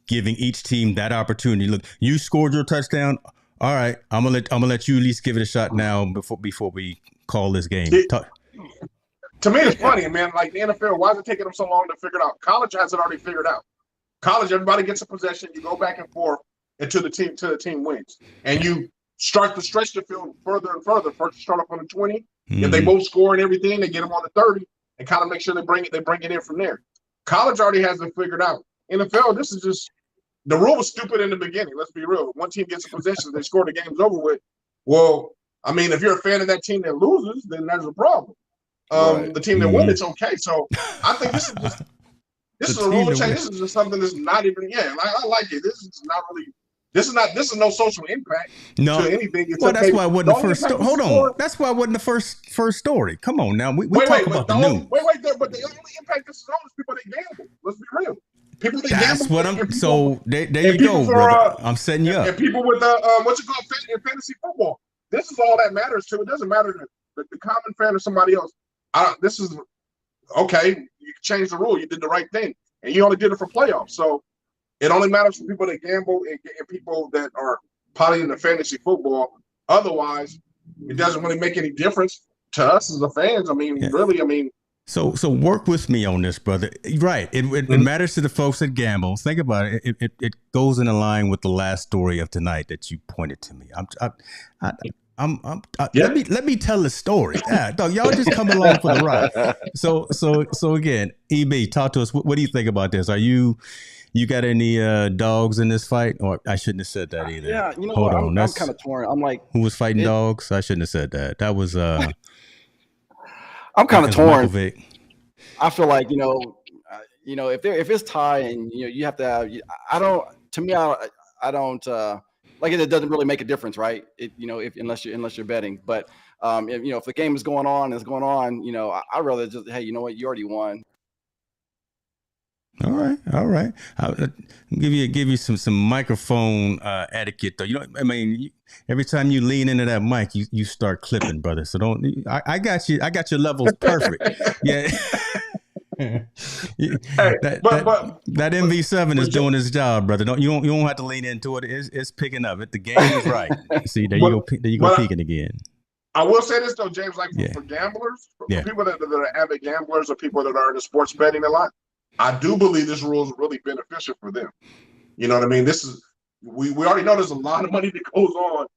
giving each team that opportunity? Look, you scored your touchdown. All right, I'm gonna let you at least give it a shot now before we call this game. To me, it's funny, man. Like the NFL, why is it taking them so long to figure it out? College has it already figured out. College, everybody gets a possession. You go back and forth until the team wins, and you start to stretch the field further and further. First, you start off on the 20. Mm-hmm. If they both score and everything, they get them on the 30, and kind of make sure they bring it in from there. College already has it figured out. NFL, this is just the rule was stupid in the beginning. Let's be real. One team gets a possession, they score, the game's over with. Well, I mean, if you're a fan of that team that loses, then there's a problem. Right. The team that wins, it's okay. So I think this is a rule change. This is just something that's not even. Yeah, I like it. This is not really. This is no social impact to anything. Well, that's why it wasn't the first. Hold on. That's why it wasn't the first story. Come on now. We talk about the news. But the only impact this is on is people that gamble. Let's be real. People that gamble. That's what I'm. So there you go, brother. I'm setting you up. And people with what's it called in fantasy football. This is all that matters to. It doesn't matter to the common fan or somebody else. This is okay. You change the rule. You did the right thing, and you only did it for playoffs. So it only matters for people that gamble and people that are probably into fantasy football. Otherwise, it doesn't really make any difference to us as the fans. I mean, really, I mean. So work with me on this, brother. Right. It matters to the folks that gamble. Think about it. It goes in line with the last story of tonight that you pointed to me. Let me tell the story. Yeah, dog, y'all just come along for the ride. So again, EB, talk to us. What do you think about this? Are you got any dogs in this fight? Or I shouldn't have said that either. Yeah, you know, hold on. I'm kind of torn. I'm like, who was fighting dogs? I shouldn't have said that. That was I'm kind of torn. I feel like if it's tie and you have to have. I don't. To me, I don't. Like it doesn't really make a difference, right? Unless you're betting. But if the game is going on, I'd rather just, hey, you know what, you already won. All right. I'll give you some microphone etiquette though. I mean, every time you lean into that mic, you start clipping, brother. So don't. I got you. I got your levels perfect. Yeah. That MV7 is doing his job, brother. You don't have to lean into it. It's picking up. The game is right. See, there you go peeking again. I will say this though, James. Like for gamblers, for people that are avid gamblers or people that are into sports betting a lot, I do believe this rule is really beneficial for them. You know what I mean? This is we already know there's a lot of money that goes on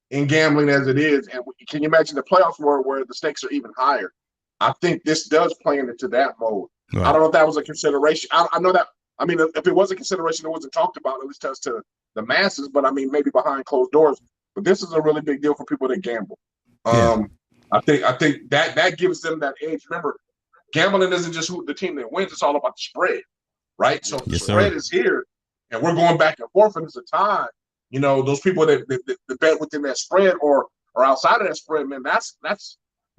in gambling as it is, and can you imagine the playoffs where the stakes are even higher? I think this does play into that mode. Right. I don't know if that was a consideration. I know that. I mean, if it was a consideration, it wasn't talked about, at least to the masses. But I mean, maybe behind closed doors. But this is a really big deal for people that gamble. I think that gives them that edge. Remember, gambling isn't just the team that wins; it's all about the spread. right? So if the Yes, spread sir. is here and we're going back and forth and it's a tie, you know, those people that bet within that spread or outside of that spread, man, that's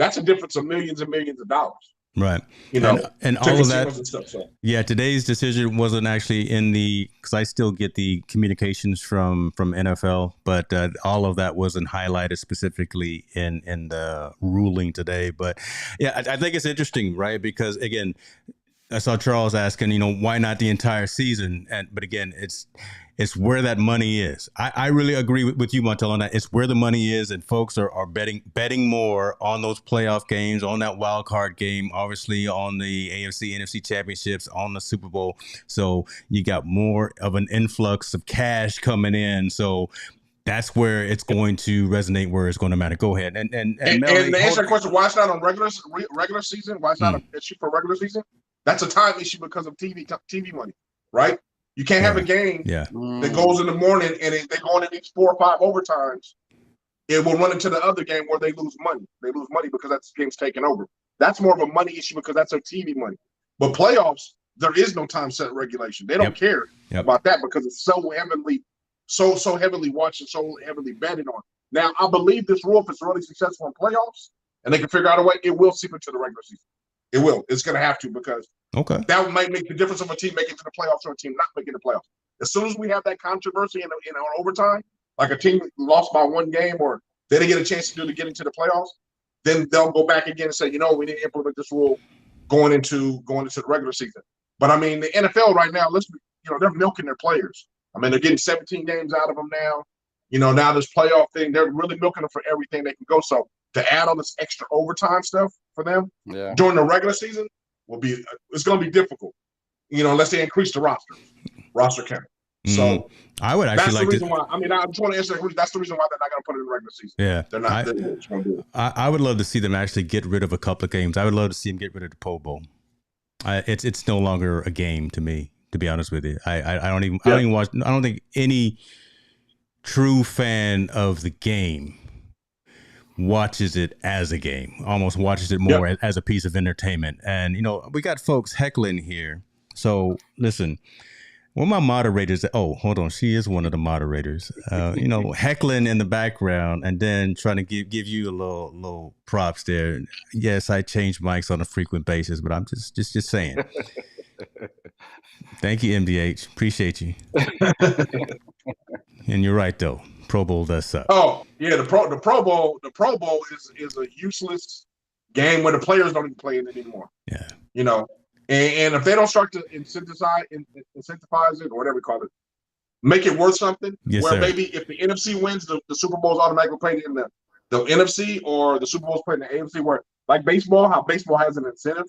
a difference of millions and millions of dollars, Right. you And know, and to all of that. casinos and stuff. So Yeah, today's decision wasn't actually in the, because I still get the communications from NFL, but all of that wasn't highlighted specifically in the ruling today. But yeah, I think it's interesting, right? Because again, I saw Charles asking, why not the entire season? But again, it's where that money is. I really agree with you, Montel, on that. It's where the money is, and folks are betting more on those playoff games, on that wild card game, obviously on the AFC, NFC championships, on the Super Bowl. So you got more of an influx of cash coming in. So that's where it's going to resonate, where it's going to matter. Go ahead. And Melly, to answer your question, why it's not on regular season? Why it's not an issue for regular season? That's a time issue because of TV money, right? You can't have a game that goes in the morning and they're going in these 4 or 5 overtimes. It will run into the other game where they lose money. They lose money because that game's taken over. That's more of a money issue because that's their TV money. But playoffs, there is no time set regulation. They don't care about that because it's so heavily watched and so heavily betted on. Now, I believe this rule, if it's really successful in playoffs and they can figure out a way, it will seep into the regular season. It will. It's going to have to because that might make the difference of a team making it to the playoffs or a team not making the playoffs. As soon as we have that controversy in overtime, like a team lost by 1 game or they didn't get a chance to get into the playoffs, then they'll go back again and say, we need to implement this rule going into the regular season. But I mean, the NFL right now, they're milking their players. I mean, they're getting 17 games out of them now. Now this playoff thing, they're really milking them for everything they can go. So to add all this extra overtime stuff for them during the regular season it's going to be difficult, unless they increase the roster count. So I would actually that's the reason why. I mean, I just want to answer that. That's the reason why they're not going to put it in the regular season. Yeah, they're not. I would love to see them actually get rid of a couple of games. I would love to see them get rid of the Pro Bowl. It's no longer a game to me, to be honest with you. I don't even watch. I don't think any true fan of the game watches it as a game, almost watches it more as a piece of entertainment. And, we got folks heckling here. So listen, one of my moderators, hold on, she is one of the moderators, heckling in the background and then trying to give you a little props there. Yes, I change mics on a frequent basis, but I'm just saying. Thank you, MDH. Appreciate you. And you're right, though. Pro Bowl does suck. Oh yeah, the Pro Bowl is a useless game where the players don't even play in it anymore. Yeah, and if they don't start to incentivize it or whatever we call it, make it worth something. Maybe if the NFC wins, the Super Bowl is automatically played in the NFC or the Super Bowl is played in the AFC. Where like baseball, how baseball has an incentive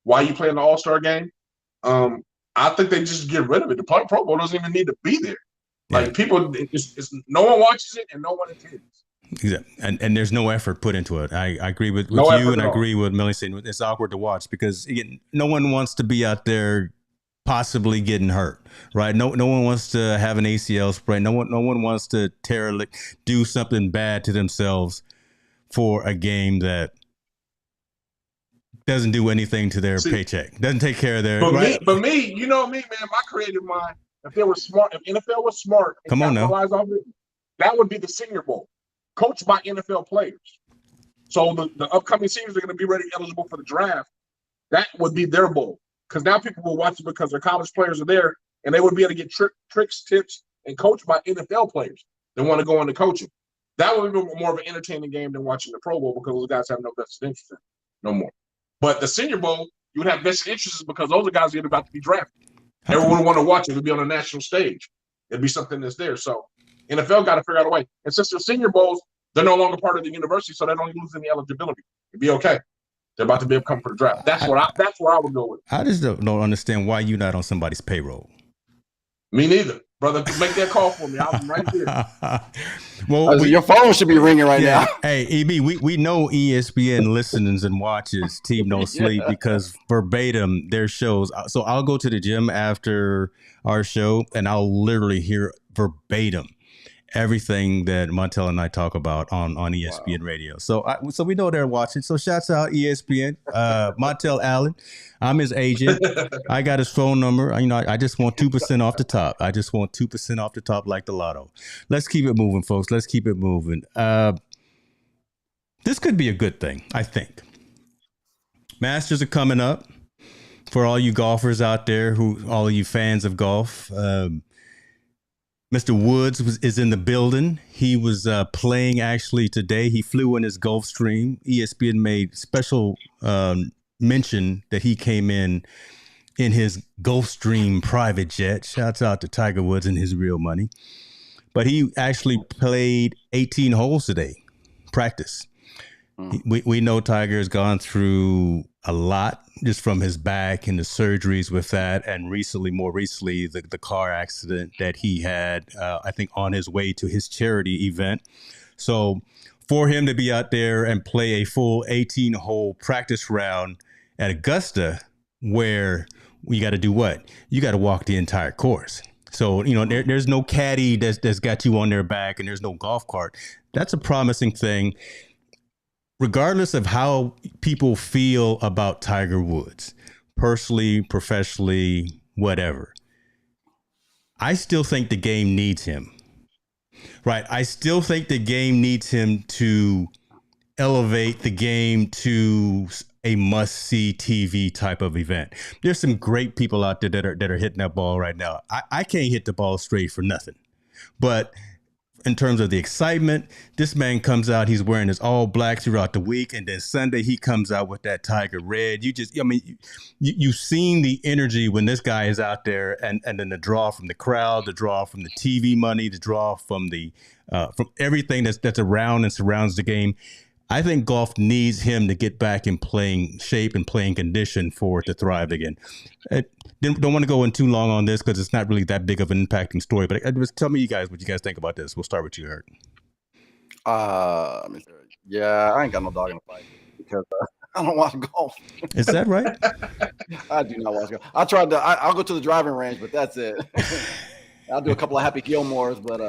why you play in the All-Star game. I think they just get rid of it. The Pro Bowl doesn't even need to be there. Like people, no one watches it and no one attends. Exactly. And there's no effort put into it. I agree with you, and I agree with Melly saying it's awkward to watch because again, no one wants to be out there possibly getting hurt, right? No one wants to have an ACL sprain. No one wants to do something bad to themselves for a game that doesn't do anything to their paycheck. Doesn't take care of their. But me, man, my creative mind. If they were smart, if NFL was smart and capitalized off it, that would be the Senior Bowl, coached by NFL players. So the upcoming seniors are going to be ready, eligible for the draft. That would be their bowl because now people will watch it because their college players are there, and they would be able to get tricks, tips, and coached by NFL players that want to go into coaching. That would be more of an entertaining game than watching the Pro Bowl because those guys have no vested interest in it no more. But the Senior Bowl, you would have vested interests because those are guys that are about to be drafted. Everyone would want to watch it. It would be on a national stage. It'd be something that's there. So NFL got to figure out a way. And since they're Senior Bowls, they're no longer part of the university, so they don't lose any eligibility. It'd be okay. They're about to be able to come for the draft. That's where I would go with it. I just don't understand why you're not on somebody's payroll. Me neither. Brother, make that call for me. I'm right there. Well, your phone should be ringing right now. Hey, EB, we know ESPN listens and watches Team No Sleep because verbatim their shows. So I'll go to the gym after our show and I'll literally hear verbatim everything that Montel and I talk about on ESPN radio. So we know they're watching. So shouts out ESPN. Montel Allen, I'm his agent. I got his phone number. I just want 2% off the top. I just want 2% off the top like the lotto. Let's keep it moving, folks. Let's keep it moving. This could be a good thing, I think. Masters are coming up for all you golfers out there, all of you fans of golf. Mr. Woods is in the building. He was playing actually today. He flew in his Gulfstream. ESPN made special mention that he came in his Gulfstream private jet. Shouts out to Tiger Woods and his real money. But he actually played 18 holes today, practice. We know Tiger has gone through a lot just from his back and the surgeries with that. And more recently, the car accident that he had, I think, on his way to his charity event. So for him to be out there and play a full 18-hole practice round at Augusta, where you got to do what? You got to walk the entire course. So, there's no caddy that's got you on their back, and there's no golf cart. That's a promising thing. Regardless of how people feel about Tiger Woods, personally, professionally, whatever, I still think the game needs him, right? I still think the game needs him to elevate the game to a must-see TV type of event. There's some great people out there that are hitting that ball right now. I can't hit the ball straight for nothing, but in terms of the excitement, this man comes out, he's wearing his all black throughout the week. And then Sunday he comes out with that Tiger red. You've seen the energy when this guy is out there, and then the draw from the crowd, the draw from the TV money, the draw from from everything that's around and surrounds the game. I think golf needs him to get back in playing shape and playing condition for it to thrive again. I don't want to go in too long on this because it's not really that big of an impacting story, but just tell me what you guys think about this. We'll start with you, Erik. Yeah, I ain't got no dog in the fight because I don't watch golf. Is that right? I do not watch golf. I'll go to the driving range, but that's it. I'll do a couple of Happy Gilmores, but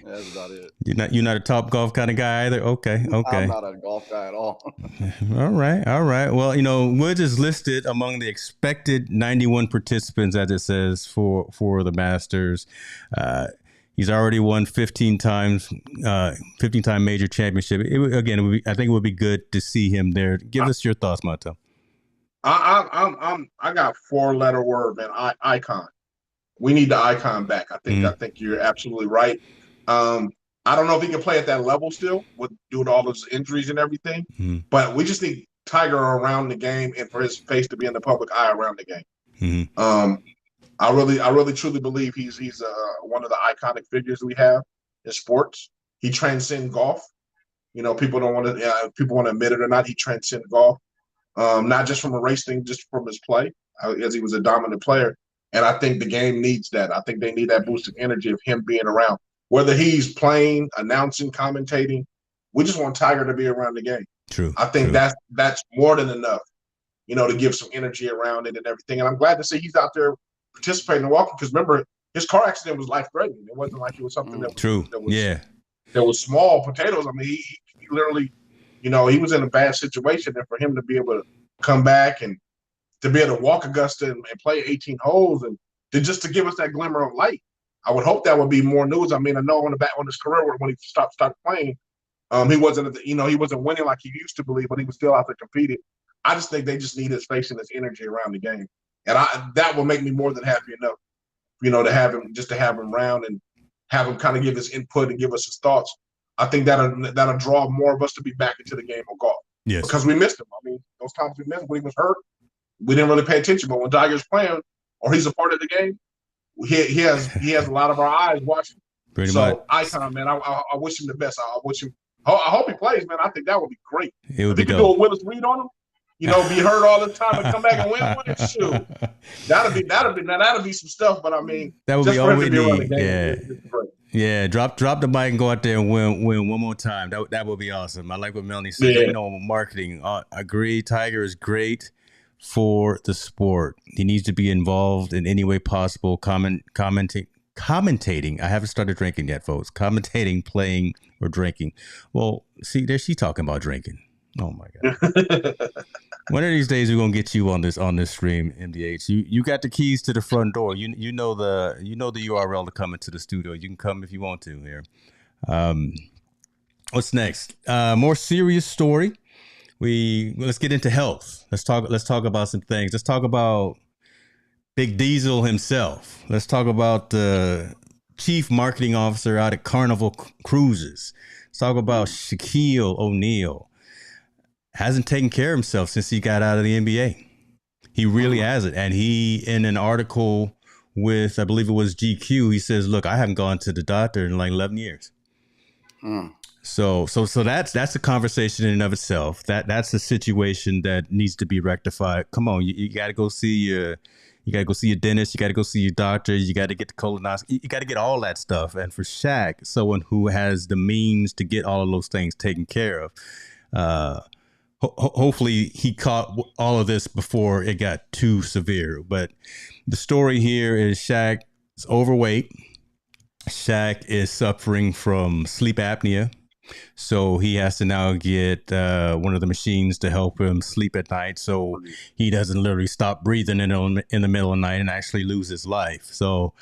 that's about it. You're not a top golf kind of guy either? Okay. I'm not a golf guy at all. All right. Well, Woods is listed among the expected 91 participants, as it says, for the Masters. He's already won 15-time major championship. I think it would be good to see him there. Give us your thoughts, Montel. I got 4-letter word, man. Icon. We need the icon back. I think you're absolutely right. I don't know if he can play at that level still due to all those injuries and everything, but we just need Tiger around the game and for his face to be in the public eye around the game. I really truly believe he's one of the iconic figures we have in sports. He transcends golf. People want to admit it or not. He transcends golf, not just from a race thing, just from his play, as he was a dominant player. And I think the game needs that. I think they need that boost of energy of him being around. Whether he's playing, announcing, commentating, we just want Tiger to be around the game. True. I think that's more than enough, to give some energy around it and everything. And I'm glad to see he's out there participating and walking, because remember, his car accident was life-threatening. It wasn't like it was something that was true. That was small potatoes. I mean, he literally, he was in a bad situation, and for him to be able to come back and to be able to walk Augusta and play 18 holes and just to give us that glimmer of light. I would hope that would be more news. I mean, I know on his career when he started playing, he wasn't he wasn't winning like he used to believe, but he was still out there competing. I just think they just need his face and his energy around the game, and that will make me more than happy enough, to have him around and have him kind of give his input and give us his thoughts. I think that'll draw more of us to be back into the game of golf. Yes, because we missed him. I mean, those times we missed him when he was hurt. We didn't really pay attention, but when Tiger's playing or he's a part of the game, he has a lot of our eyes watching. Pretty much. Icon, man. I wish him the best. I hope he plays, man. I think that would be great. It would be dope. Do a Willis Reed on him. Be hurt all the time and come back and win one. Shoot, that'll be some stuff. But I mean, that would be all we need. Yeah. Drop the mic and go out there and win one more time. That would be awesome. I like what Melanie said. Yeah. Marketing. Agree. Tiger is great for the sport. He needs to be involved in any way possible, commentating commentating. I haven't started drinking yet, folks. Commentating, playing, or drinking. Well, see, there she talking about drinking. Oh my God. One of these days we're gonna get you on this stream, MDH. You got the keys to the front door. You know the URL to come into the studio. You can come if you want to here. What's next? More serious story. Let's get into health. Let's talk about some things. Let's talk about Big Diesel himself. Let's talk about the chief marketing officer out at Carnival Cruises. Let's talk about Shaquille O'Neal. Hasn't taken care of himself since he got out of the NBA. He really hasn't. And he, in an article with, I believe it was GQ, he says, look, I haven't gone to the doctor in like 11 years. So that's a conversation in and of itself. That's a situation that needs to be rectified. Come on, you got to go see your dentist. You got to go see your doctor. You got to get the colonoscopy. You got to get all that stuff. And for Shaq, someone who has the means to get all of those things taken care of, hopefully he caught all of this before it got too severe. But the story here is Shaq is overweight. Shaq is suffering from sleep apnea. So he has to now get one of the machines to help him sleep at night, so he doesn't literally stop breathing in the middle of the night and actually lose his life. So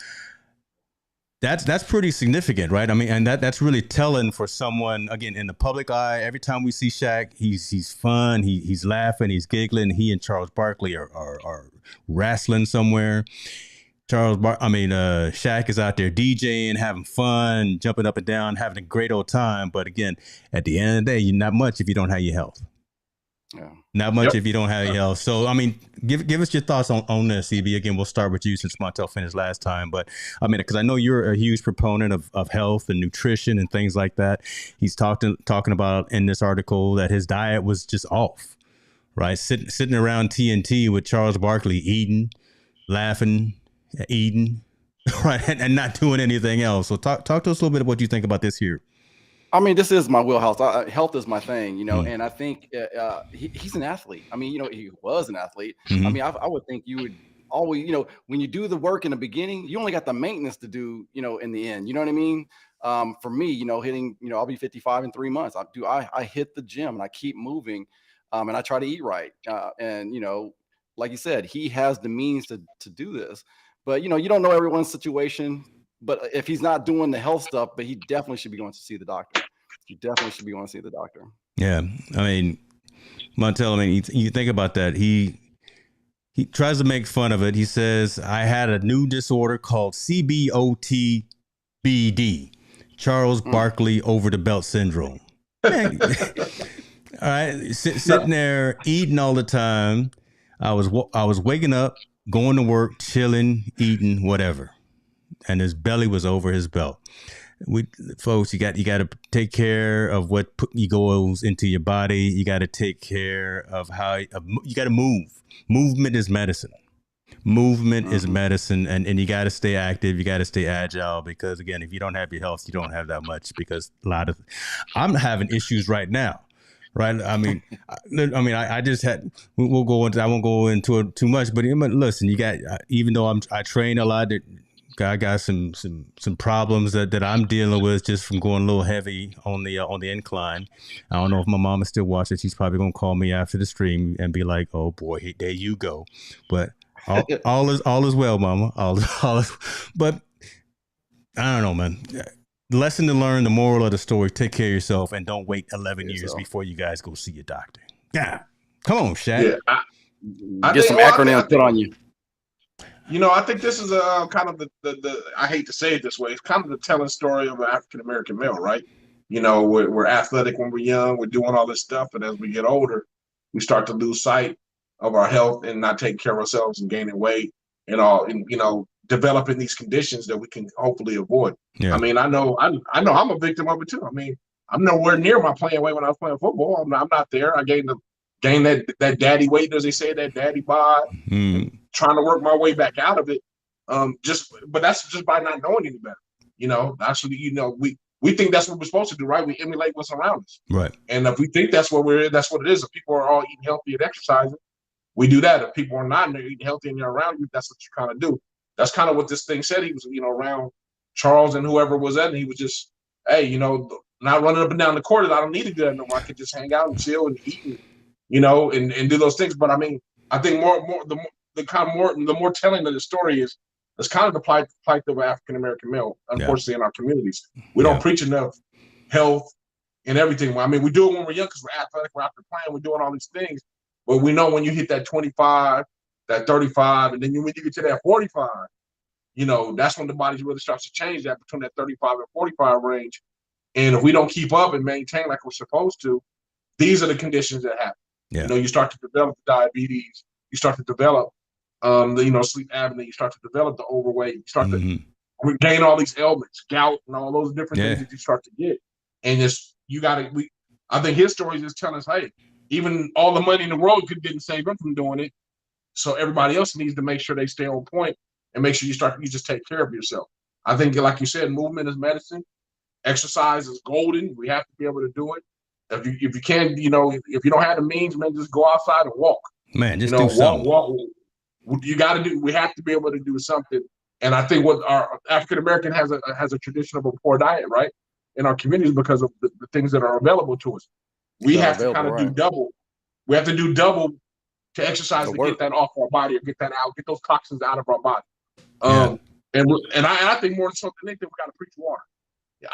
that's pretty significant, right? I mean, and that's really telling for someone, again, in the public eye. Every time we see Shaq, he's fun, he's laughing, he's giggling. He and Charles Barkley are wrestling somewhere. Shaq is out there DJing, having fun, jumping up and down, having a great old time. But again, at the end of the day, you're not much if you don't have your health. Yeah. Not much if you don't have your health. So, I mean, give us your thoughts on this, CB. Again, we'll start with you since Montel finished last time. But, I mean, because I know you're a huge proponent of health and nutrition and things like that. He's talking about in this article that his diet was just off, right? Sitting around TNT with Charles Barkley, eating, laughing, eating, right, and not doing anything else. So talk to us a little bit about what you think about this here. I mean, this is my wheelhouse. Health is my thing, and I think he's an athlete. I mean, he was an athlete. I mean, I would think you would always, when you do the work in the beginning, you only got the maintenance to do, in the end. You know what I mean? For me, hitting, I'll be 55 in 3 months. I hit the gym and I keep moving, and I try to eat right. And like you said, he has the means to do this. But, you don't know everyone's situation. But if he's not doing the health stuff, but he definitely should be going to see the doctor. He definitely should be going to see the doctor. Yeah. I mean, Montel, you think about that. He tries to make fun of it. He says, I had a new disorder called CBOTBD, Charles Barkley over the belt syndrome. Man, all right. Sitting there eating all the time. I was waking up, going to work, chilling, eating, whatever. And his belly was over his belt. Folks, you got to take care of what goes into your body. You got to take care of how you got to move. Movement is medicine. Movement is medicine, and you got to stay active. You got to stay agile, because again, if you don't have your health, you don't have that much. Because I'm having issues right now. Right. I mean, I just had. We'll go into. I won't go into it too much, but listen, you got. Even though I train a lot. I got some problems that I'm dealing with just from going a little heavy on the incline. I don't know if my mom is still watching. She's probably gonna call me after the stream and be like, "Oh boy, there you go." But all is well, Mama. All is. But I don't know, man. Lesson to learn: the moral of the story: take care of yourself and don't wait 11 years before you guys go see your doctor. Yeah, come on, Shaq. Yeah, I get some acronyms put on you. I think this is a kind of the I hate to say it this way, it's kind of the telling story of an African-American male, right? We're athletic when we're young, we're doing all this stuff, and as we get older, we start to lose sight of our health and not taking care of ourselves and gaining weight and all, and developing these conditions that we can hopefully avoid. Yeah. I mean, I know I'm a victim of it too. I mean, I'm nowhere near my playing weight when I was playing football. I'm not there. I gained that daddy weight, as they say, that daddy bod. Trying to work my way back out of it, but that's just by not knowing any better. Actually, we think that's what we're supposed to do, right? We emulate what's around us, right? And if we think that's what that's what it is. If people are all eating healthy and exercising, we do that. If people are not and they're eating healthy and they're around you, that's what you kind of do. That's kind of what this thing said. He was, around Charles and whoever was at, and he was just, hey, you know, not running up and down the court. I don't need to do that no more. I could just hang out and chill and eat, and, you know, and do those things. But I mean, I think the more telling of the story is it's kind of the plight of an African American male, unfortunately, in our communities. We don't preach enough health and everything. I mean, we do it when we're young because we're athletic, we're out there playing, we're doing all these things. But we know when you hit that 25, that 35, and then when you get to that 45, you know, that's when the body really starts to change that between that 35 and 45 range. And if we don't keep up and maintain like we're supposed to, these are the conditions that happen. Yeah. You know, you start to develop the diabetes, you start to develop sleep apnea, you start to develop the overweight, you start to gain all these ailments, gout, and all those different things that you start to get. And I think his story is just telling us, hey, even all the money in the world didn't save him from doing it. So everybody else needs to make sure they stay on point and make sure you just take care of yourself. I think, like you said, movement is medicine. Exercise is golden. We have to be able to do it. If you can't, you know, if you don't have the means, man, just go outside and walk. Man, just do something. Walk. You got to do. We have to be able to do something. And I think what our African American has a tradition of a poor diet, right, in our communities because of the things that are available to us. We have to kind of do double. We have to do double to exercise to get that off our body or get that out, get those toxins out of our body. And I think more than something anything, we got to preach water.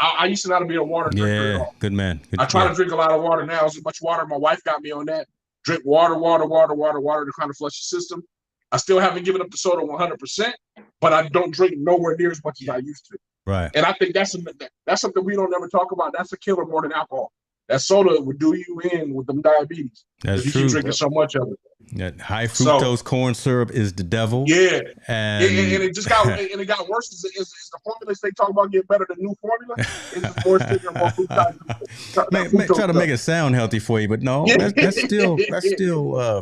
I used to not be a water drinker at all. Good man. I try to drink a lot of water now. As much water. My wife got me on that. Drink water to kind of flush the system. I still haven't given up the soda 100%, but I don't drink nowhere near as much as I used to. Right. And I think that's something we don't ever talk about. That's a killer more than alcohol. That soda would do you in with them diabetes. That's true. You keep drinking so much of it. That high fructose corn syrup is the devil. Yeah, and it just got it got worse. Is the formulas they talk about get better than new formula? It's more sugar, more fructose. Try to make it sound healthy for you, but no, that's still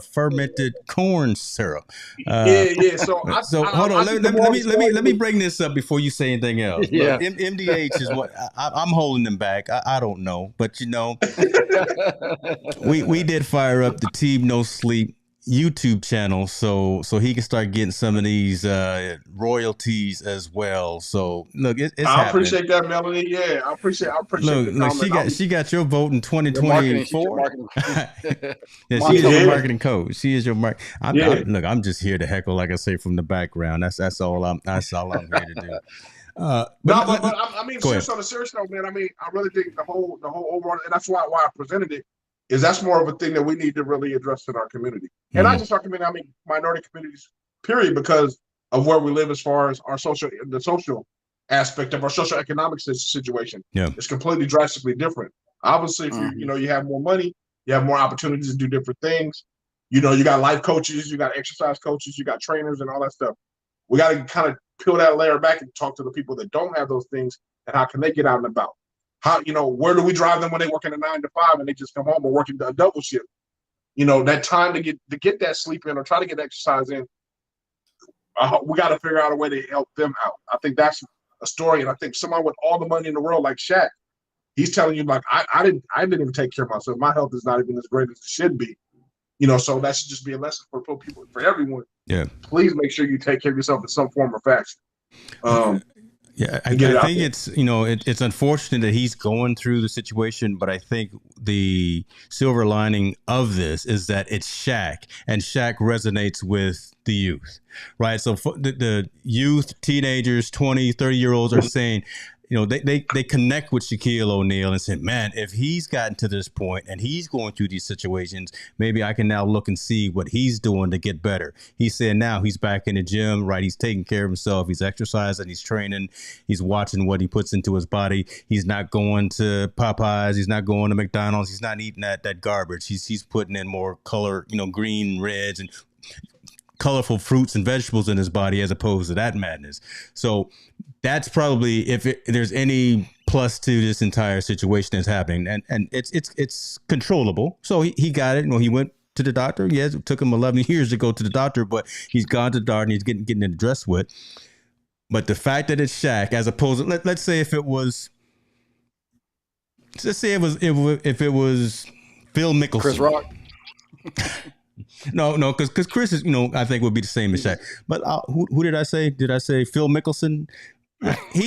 fermented corn syrup. So hold on, let me bring this up before you say anything else. Yeah, MDH is what I'm holding them back. I don't know, but you know, we did fire up the Team No Sleep YouTube channel so he can start getting some of these royalties as well. So look, it's I appreciate that, Melanie. Yeah, I appreciate look, she got your vote in 2024. Yeah, she is your marketing coach. She is your look, I'm just here to heckle, like I say, from the background. That's all I'm here to do. I mean, on a serious note, man. I mean, I really think the whole overall, and that's why I presented it. Is that's more of a thing that we need to really address in our community. And not just our community, I mean minority communities, period, because of where we live as far as the social aspect of our social economic situation. Yeah. It's completely drastically different. Obviously, if you have more money, you have more opportunities to do different things. You know, you got life coaches, you got exercise coaches, you got trainers and all that stuff. We got to kind of peel that layer back and talk to the people that don't have those things and how can they get out and about. How, you know, where do we drive them when they work in a 9 to 5 and they just come home or working a double shift? You know, that time to get that sleep in or try to get exercise in. We got to figure out a way to help them out. I think that's a story, and I think someone with all the money in the world, like Shaq, he's telling you like I didn't even take care of myself. My health is not even as great as it should be. You know, so that should just be a lesson for people, for everyone. Yeah. Please make sure you take care of yourself in some form or fashion. Yeah, I think it's, you know, it's unfortunate that he's going through the situation, but I think the silver lining of this is that it's Shaq, and Shaq resonates with the youth, right? So the youth, teenagers, 20, 30-year-olds are saying, you know, they connect with Shaquille O'Neal and said, man, if he's gotten to this point and he's going through these situations, maybe I can now look and see what he's doing to get better. He said now he's back in the gym, right? He's taking care of himself. He's exercising, he's training, he's watching what he puts into his body. He's not going to Popeyes. He's not going to McDonald's. He's not eating that garbage. He's putting in more color, you know, green, reds, and colorful fruits and vegetables in his body as opposed to that madness. So that's probably, if there's any plus to this entire situation that's happening, and it's controllable. So he got it. You know, he went to the doctor. Yes, it took him 11 years to go to the doctor, but he's gone to the doctor and he's getting it addressed with. But the fact that it's Shaq, as opposed to, let's say if it was Phil Mickelson. Chris Rock. No, because Chris is, you know, I think would be the same as Shaq. But who did I say? Did I say Phil Mickelson? He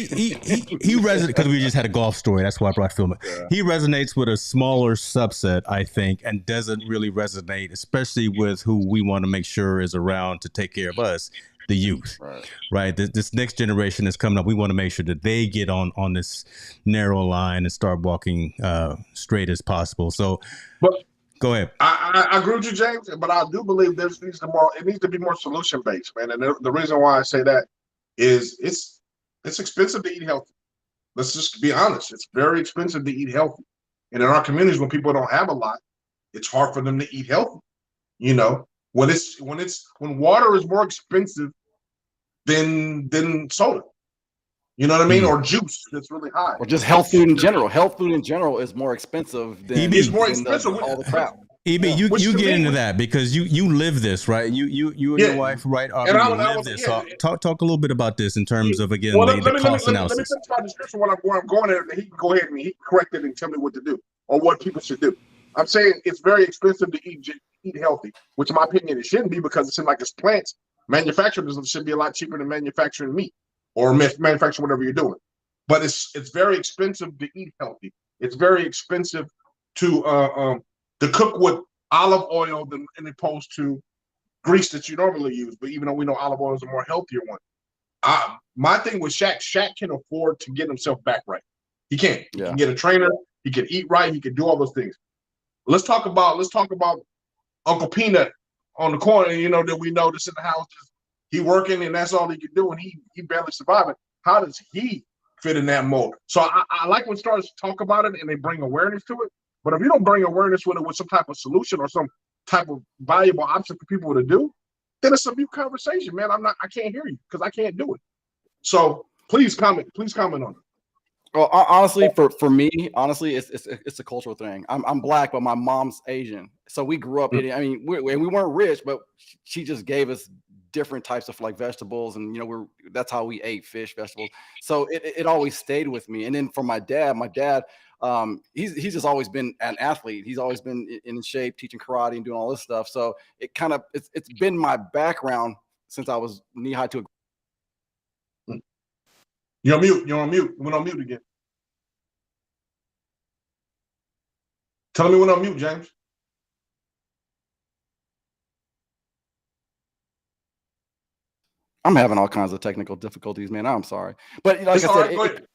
resonates because we just had a golf story. That's why I brought Phil. Yeah. He resonates with a smaller subset, I think, and doesn't really resonate, especially with who we want to make sure is around to take care of us, the youth. Right. This next generation is coming up. We want to make sure that they get on this narrow line and start walking straight as possible. So, but go ahead. I agree with you, James, but I do believe it needs to be more solution based, man. And the reason why I say that is it's expensive to eat healthy. Let's just be honest. It's very expensive to eat healthy. And in our communities, when people don't have a lot, it's hard for them to eat healthy. You know, when water is more expensive than soda. You know what I mean? Or juice that's really high. Or just health food in general. Health food in general is more expensive than all the crap. EB, you get into that because you live this, right? You and your wife, right? You live this. So talk a little bit about this in terms of, again, the cost analysis. Let me finish my description where I'm going at, and he can go ahead and he can correct it and tell me what to do or what people should do. I'm saying it's very expensive to eat healthy, which in my opinion it shouldn't be, because it seems like it's plants. Manufacturing should be a lot cheaper than manufacturing meat or manufacturing whatever you're doing. But it's very expensive to eat healthy. It's very expensive to cook with olive oil than opposed to grease that you normally use. But even though we know olive oil is a more healthier one, my thing with Shaq can afford to get himself back right. He can. He can get a trainer. He can eat right. He can do all those things. Let's talk about Uncle Peanut on the corner. You know that we know this in the house. He working and that's all he can do, and he barely surviving. How does he fit in that mold? So I like when stars talk about it and they bring awareness to it. But if you don't bring awareness with it with some type of solution or some type of valuable option for people to do, then it's a mute conversation, man. I can't hear you because I can't do it. So please comment on it. Well, honestly, for me, it's a cultural thing. I'm Black, but my mom's Asian, so we grew up eating. I mean, we weren't rich, but she just gave us different types of like vegetables, and that's how we ate fish, vegetables. So it always stayed with me. And then for my dad, he's just always been an athlete. He's always been in shape, teaching karate and doing all this stuff. So it's been my background since I was knee high to a. You're on mute. You're on mute. Went on mute again. Tell me when on mute, James. I'm having all kinds of technical difficulties, man. I'm sorry, but like I said,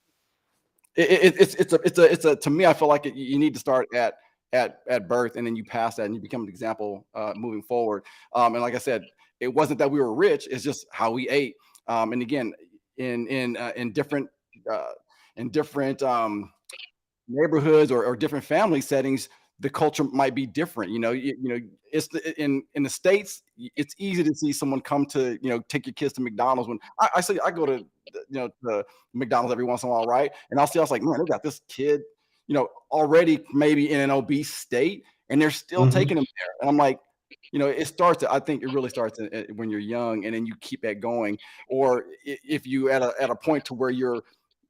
it's a to me, I feel like you need to start at birth, and then you pass that, and you become an example moving forward. And like I said, it wasn't that we were rich; it's just how we ate. And again, in different neighborhoods or different family settings, the culture might be different. It's in the States, it's easy to see someone come to take your kids to McDonald's. When I go to to McDonald's every once in a while, right? And I was like, man, they got this kid already maybe in an obese state, and they're still taking him there. And I'm like, I think it really starts when you're young, and then you keep that going. Or if you at a point to where you're,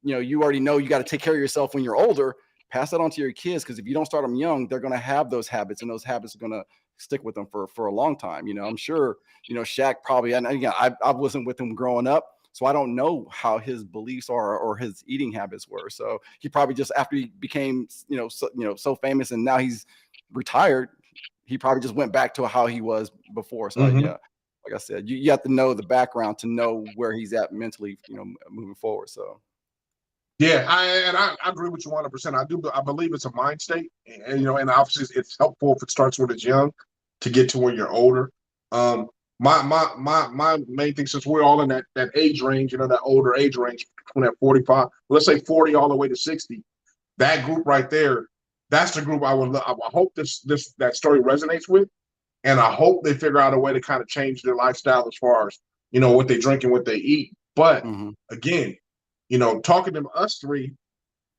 you already know you got to take care of yourself when you're older, pass that on to your kids, because if you don't start them young, they're going to have those habits, and those habits are going to stick with them for a long time. I'm sure, Shaq probably, and again, I wasn't with him growing up, so I don't know how his beliefs are or his eating habits were. So he probably just, after he became, so famous and now he's retired, he probably just went back to how he was before. So yeah, like I said, you have to know the background to know where he's at mentally, moving forward. So. Yeah, I agree with you 100%. I believe it's a mind state, and and obviously it's helpful if it starts when it's young to get to when you're older. My main thing, since we're all in that age range, that older age range between that 45, let's say 40 all the way to 60, that group right there, that's the group I hope that story resonates with, and I hope they figure out a way to kind of change their lifestyle as far as what they drink and what they eat. But again, talking to us three,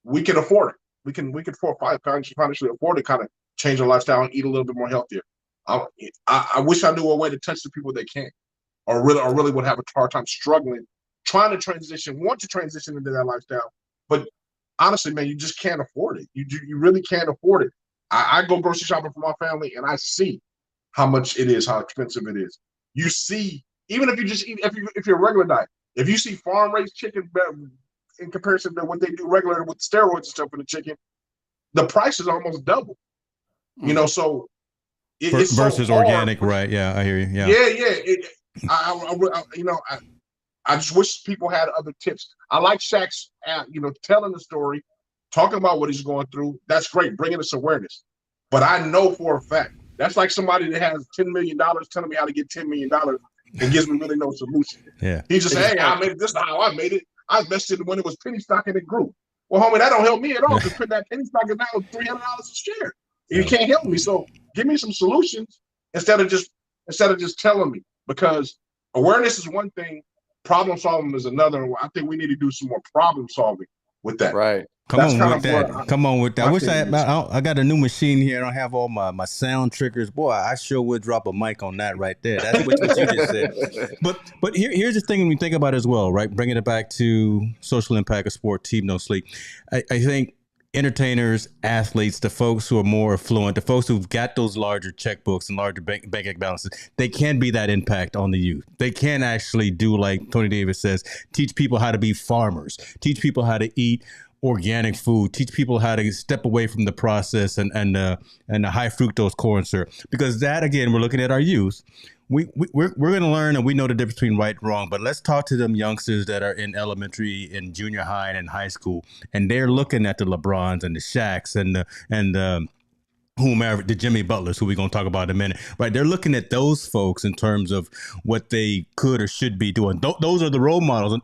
we can afford it. We can financially afford to kind of change our lifestyle and eat a little bit more healthier. I wish I knew a way to touch the people that can't, or really would have a hard time struggling, trying to want to transition into that lifestyle. But honestly, man, you just can't afford it. You really can't afford it. I go grocery shopping for my family, and I see how much it is, how expensive it is. You see, even if you just eat, if you're a regular diet, If you see farm raised chicken in comparison to what they do regular with steroids and stuff in the chicken, the price is almost double. You know, so it's versus so hard. Organic, right? Yeah, I hear you. Yeah, I just wish people had other tips. I like Shaq's, telling the story, talking about what he's going through. That's great, bringing us awareness. But I know for a fact that's like somebody that has $10 million telling me how to get $10 million and gives me really no solution. Yeah, he just said, "Hey, I made it. This is how I made it. I invested when it was penny stock and it grew." Well, homie, that don't help me at all because that penny stock is now $300 a share. You can't help me. So give me some solutions instead of just telling me, because awareness is one thing, problem solving is another. I think we need to do some more problem solving with that. Right. Come on with that. I wish I got a new machine here. I don't have all my sound triggers. Boy, I sure would drop a mic on that right there. That's what you just said. But here's the thing when we think about it as well, right? Bringing it back to social impact of sport, Team No Sleep. I think entertainers, athletes, the folks who are more affluent, the folks who've got those larger checkbooks and larger bank balances, they can be that impact on the youth. They can actually do, like Tony Davis says, teach people how to be farmers, teach people how to eat organic food, teach people how to step away from the process and the high fructose corn syrup. Because that, again, we're looking at our youth. We're going to learn, and we know the difference between right and wrong, but let's talk to them youngsters that are in elementary and junior high and high school, and they're looking at the LeBrons and the Shaqs and whomever, the Jimmy Butlers, who we're going to talk about in a minute, right? They're looking at those folks in terms of what they could or should be doing. Those are the role models,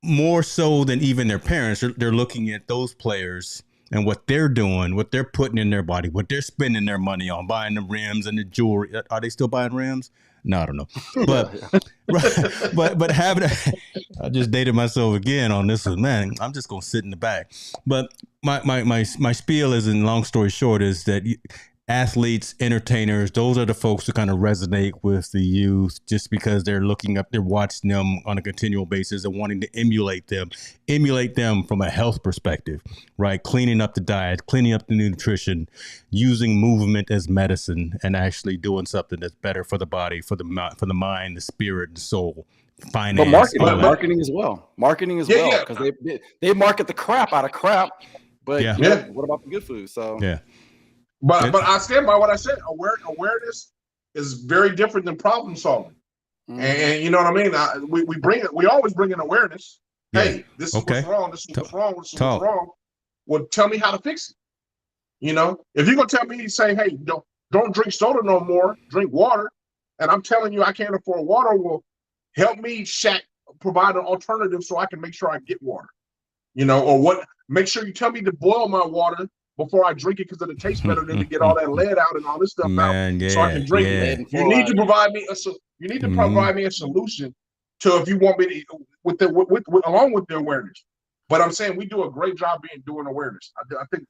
more so than even their parents. They're looking at those players and what they're doing, what they're putting in their body, what they're spending their money on, buying the rims and the jewelry. Are they still buying rims? No, I don't know. But having, I just dated myself again on this one, man. I'm just gonna sit in the back. But my spiel is, in long story short, is that athletes, entertainers, those are the folks who kind of resonate with the youth, just because they're watching them on a continual basis and wanting to emulate them from a health perspective, right? Cleaning up the diet, cleaning up the nutrition, using movement as medicine, and actually doing something that's better for the body, for the mind, the spirit, the soul, finance. But marketing as well, because they market the crap out of crap, but what about the good food? So But I stand by what I said. Awareness is very different than problem solving, and you know what I mean. We always bring in awareness. Yeah. Hey, this is what's wrong. This is what's wrong. This is what's wrong. Well, tell me how to fix it. You know, if you're gonna tell me, say, hey, don't drink soda no more. Drink water, and I'm telling you I can't afford water. Well, help me, Shaq, provide an alternative so I can make sure I get water. You know, or what? Make sure you tell me to boil my water before I drink it, because it tastes better than to get all that lead out and all this stuff out, so I can drink it. You need to provide me a solution to, if you want me to, with along with the awareness. But I'm saying we do a great job doing awareness. I think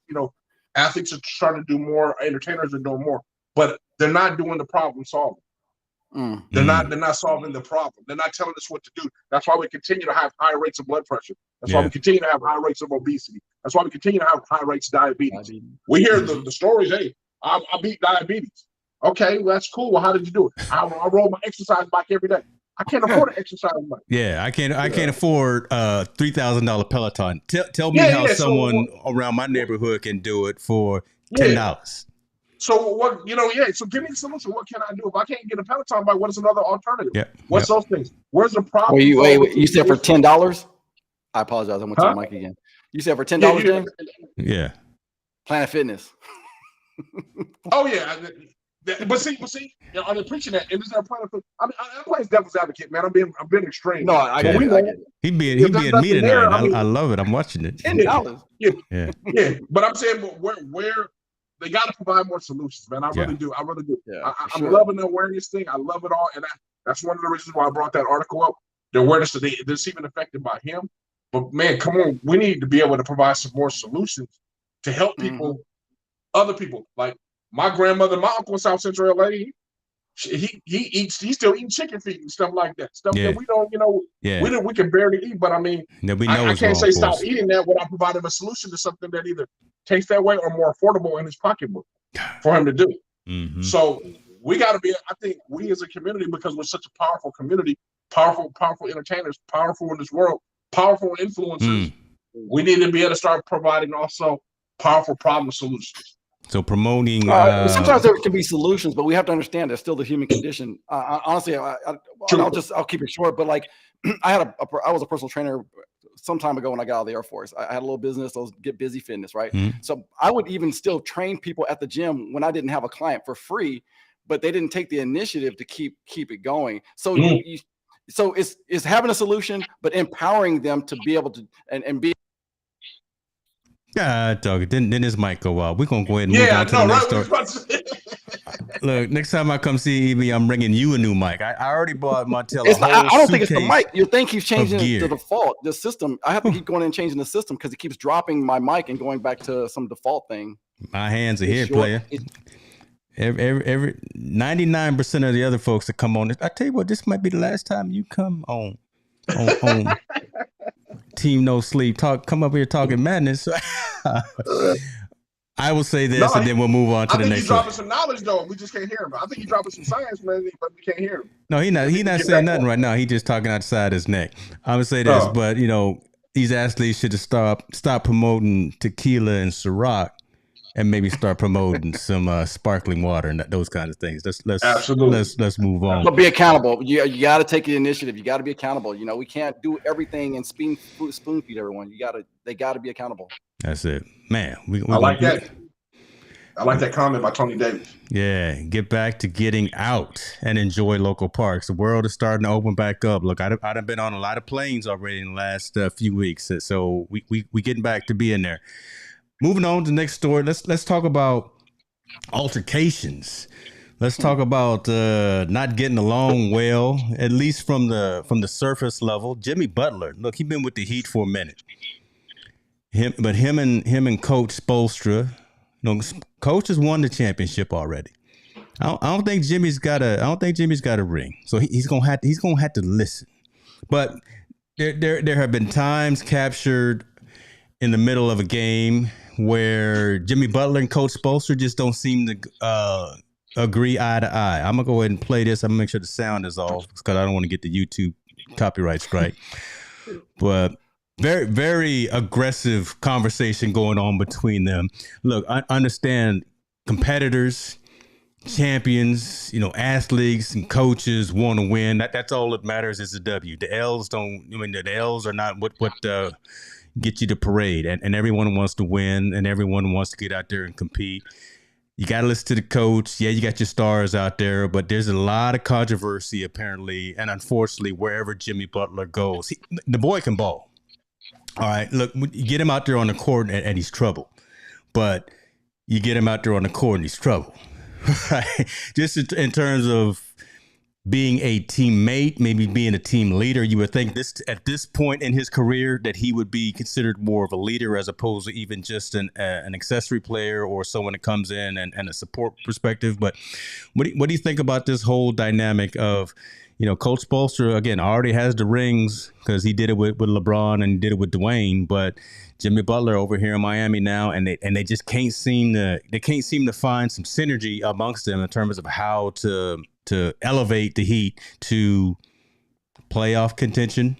athletes are starting to do more, entertainers are doing more, but they're not doing the problem solving. They're not solving the problem. They're not telling us what to do. That's why we continue to have high rates of blood pressure. That's why we continue to have high rates of obesity. That's why we continue to have high rates of diabetes. We hear the stories. Hey, I beat diabetes. Okay, well, that's cool. Well, how did you do it? I rode my exercise bike every day. I can't afford an exercise bike. Yeah, I can't afford $3,000 Peloton. Tell me how someone around my neighborhood can do it for $10. So what, so give me the solution. What can I do? If I can't get a Peloton bike, what is another alternative? What's those things? Where's the problem? Wait, you said for $10? I apologize. I went to the mic again. You said for $10, James? Yeah. Planet Fitness. Oh yeah. But see, are they preaching that? And is there a Planet Fitness? I mean, I'm playing devil's advocate, man. I'm being extreme. No, I get it. He being me tonight. I love it. I'm watching it. $10. Yeah. But I'm saying, where they got to provide more solutions, man. I really do. Yeah, I'm loving the awareness thing. I love it all, and that's one of the reasons why I brought that article up. The awareness that this even affected by him. But man, come on, we need to be able to provide some more solutions to help people, other people. Like my grandmother, my uncle in South Central LA, he's still eating chicken feet and stuff like that. Stuff that we don't, we can barely eat. But I mean, I can't say stop eating that without providing a solution to something that either tastes that way or more affordable in his pocketbook for him to do. So we got to be, I think we as a community, because we're such a powerful community, powerful entertainers, powerful in this world, powerful influencers. We need to be able to start providing also powerful problem solutions. So promoting. Sometimes there can be solutions, but we have to understand there's still the human condition. Honestly, I'll keep it short. But like, I was a personal trainer some time ago when I got out of the Air Force. I had a little business. I was Get Busy Fitness, right? So I would even still train people at the gym when I didn't have a client for free, but they didn't take the initiative to keep it going. So so it's having a solution, but empowering them to be able to and be. Yeah, dog. Then his mic go out. We're gonna go ahead and move on to the next story. Look, next time I come see me, I'm bringing you a new mic. I already bought Montel a whole I don't think it's the suitcase mic. Your thing keeps changing gear. the default. The system. I have to keep going in and changing the system because it keeps dropping my mic and going back to some default thing. My hands are here, player. Every 99% of the other folks that come on, I tell you what, this might be the last time you come on Team No Sleep come up here talking madness. I will say this, and then we'll move on to the next. I think he's dropping some knowledge, though. We just can't hear him. I think he's dropping some science, man, but we can't hear him. No, he's not saying nothing right now. He's just talking outside his neck. I would say this, but these athletes should stop promoting tequila and Ciroc, and maybe start promoting some sparkling water and those kinds of things. Let's move on. But be accountable. You got to take the initiative. You got to be accountable. We can't do everything and spoon feed everyone. They got to be accountable. That's it, man. I like that. I like that comment by Tony Davis. Yeah, get back to getting out and enjoy local parks. The world is starting to open back up. Look, I've been on a lot of planes already in the last few weeks, so we getting back to being there. Moving on to the next story. Let's talk about altercations. Let's talk about not getting along well, at least from the surface level. Jimmy Butler, look, he's been with the Heat for a minute. Him and Coach Spoelstra. Coach has won the championship already. I don't think Jimmy's got a ring, so he's gonna have to listen. But there have been times captured in the middle of a game where Jimmy Butler and Coach Spoelstra just don't seem to agree eye to eye. I'm gonna go ahead and play this. I'm gonna make sure the sound is off because I don't want to get the YouTube copyright strike. But very, very aggressive conversation going on between them. Look, I understand competitors, champions, athletes and coaches want to win. That's all that matters is the W. The L's the L's are not what get you the parade. And everyone wants to win and everyone wants to get out there and compete. You got to listen to the coach. Yeah, you got your stars out there, but there's a lot of controversy apparently. And unfortunately, wherever Jimmy Butler goes, the boy can ball. All right, look, you get him out there on the court and he's trouble. But you get him out there on the court and he's trouble. Right? Just in terms of being a teammate, maybe being a team leader, you would think at this point in his career that he would be considered more of a leader as opposed to even just an accessory player or someone that comes in and a support perspective. But what do you think about this whole dynamic of, Coach Spoelstra, again, already has the rings because he did it with LeBron and he did it with Dwayne, but Jimmy Butler over here in Miami now, and they just can't seem to find some synergy amongst them in terms of how to elevate the Heat to playoff contention.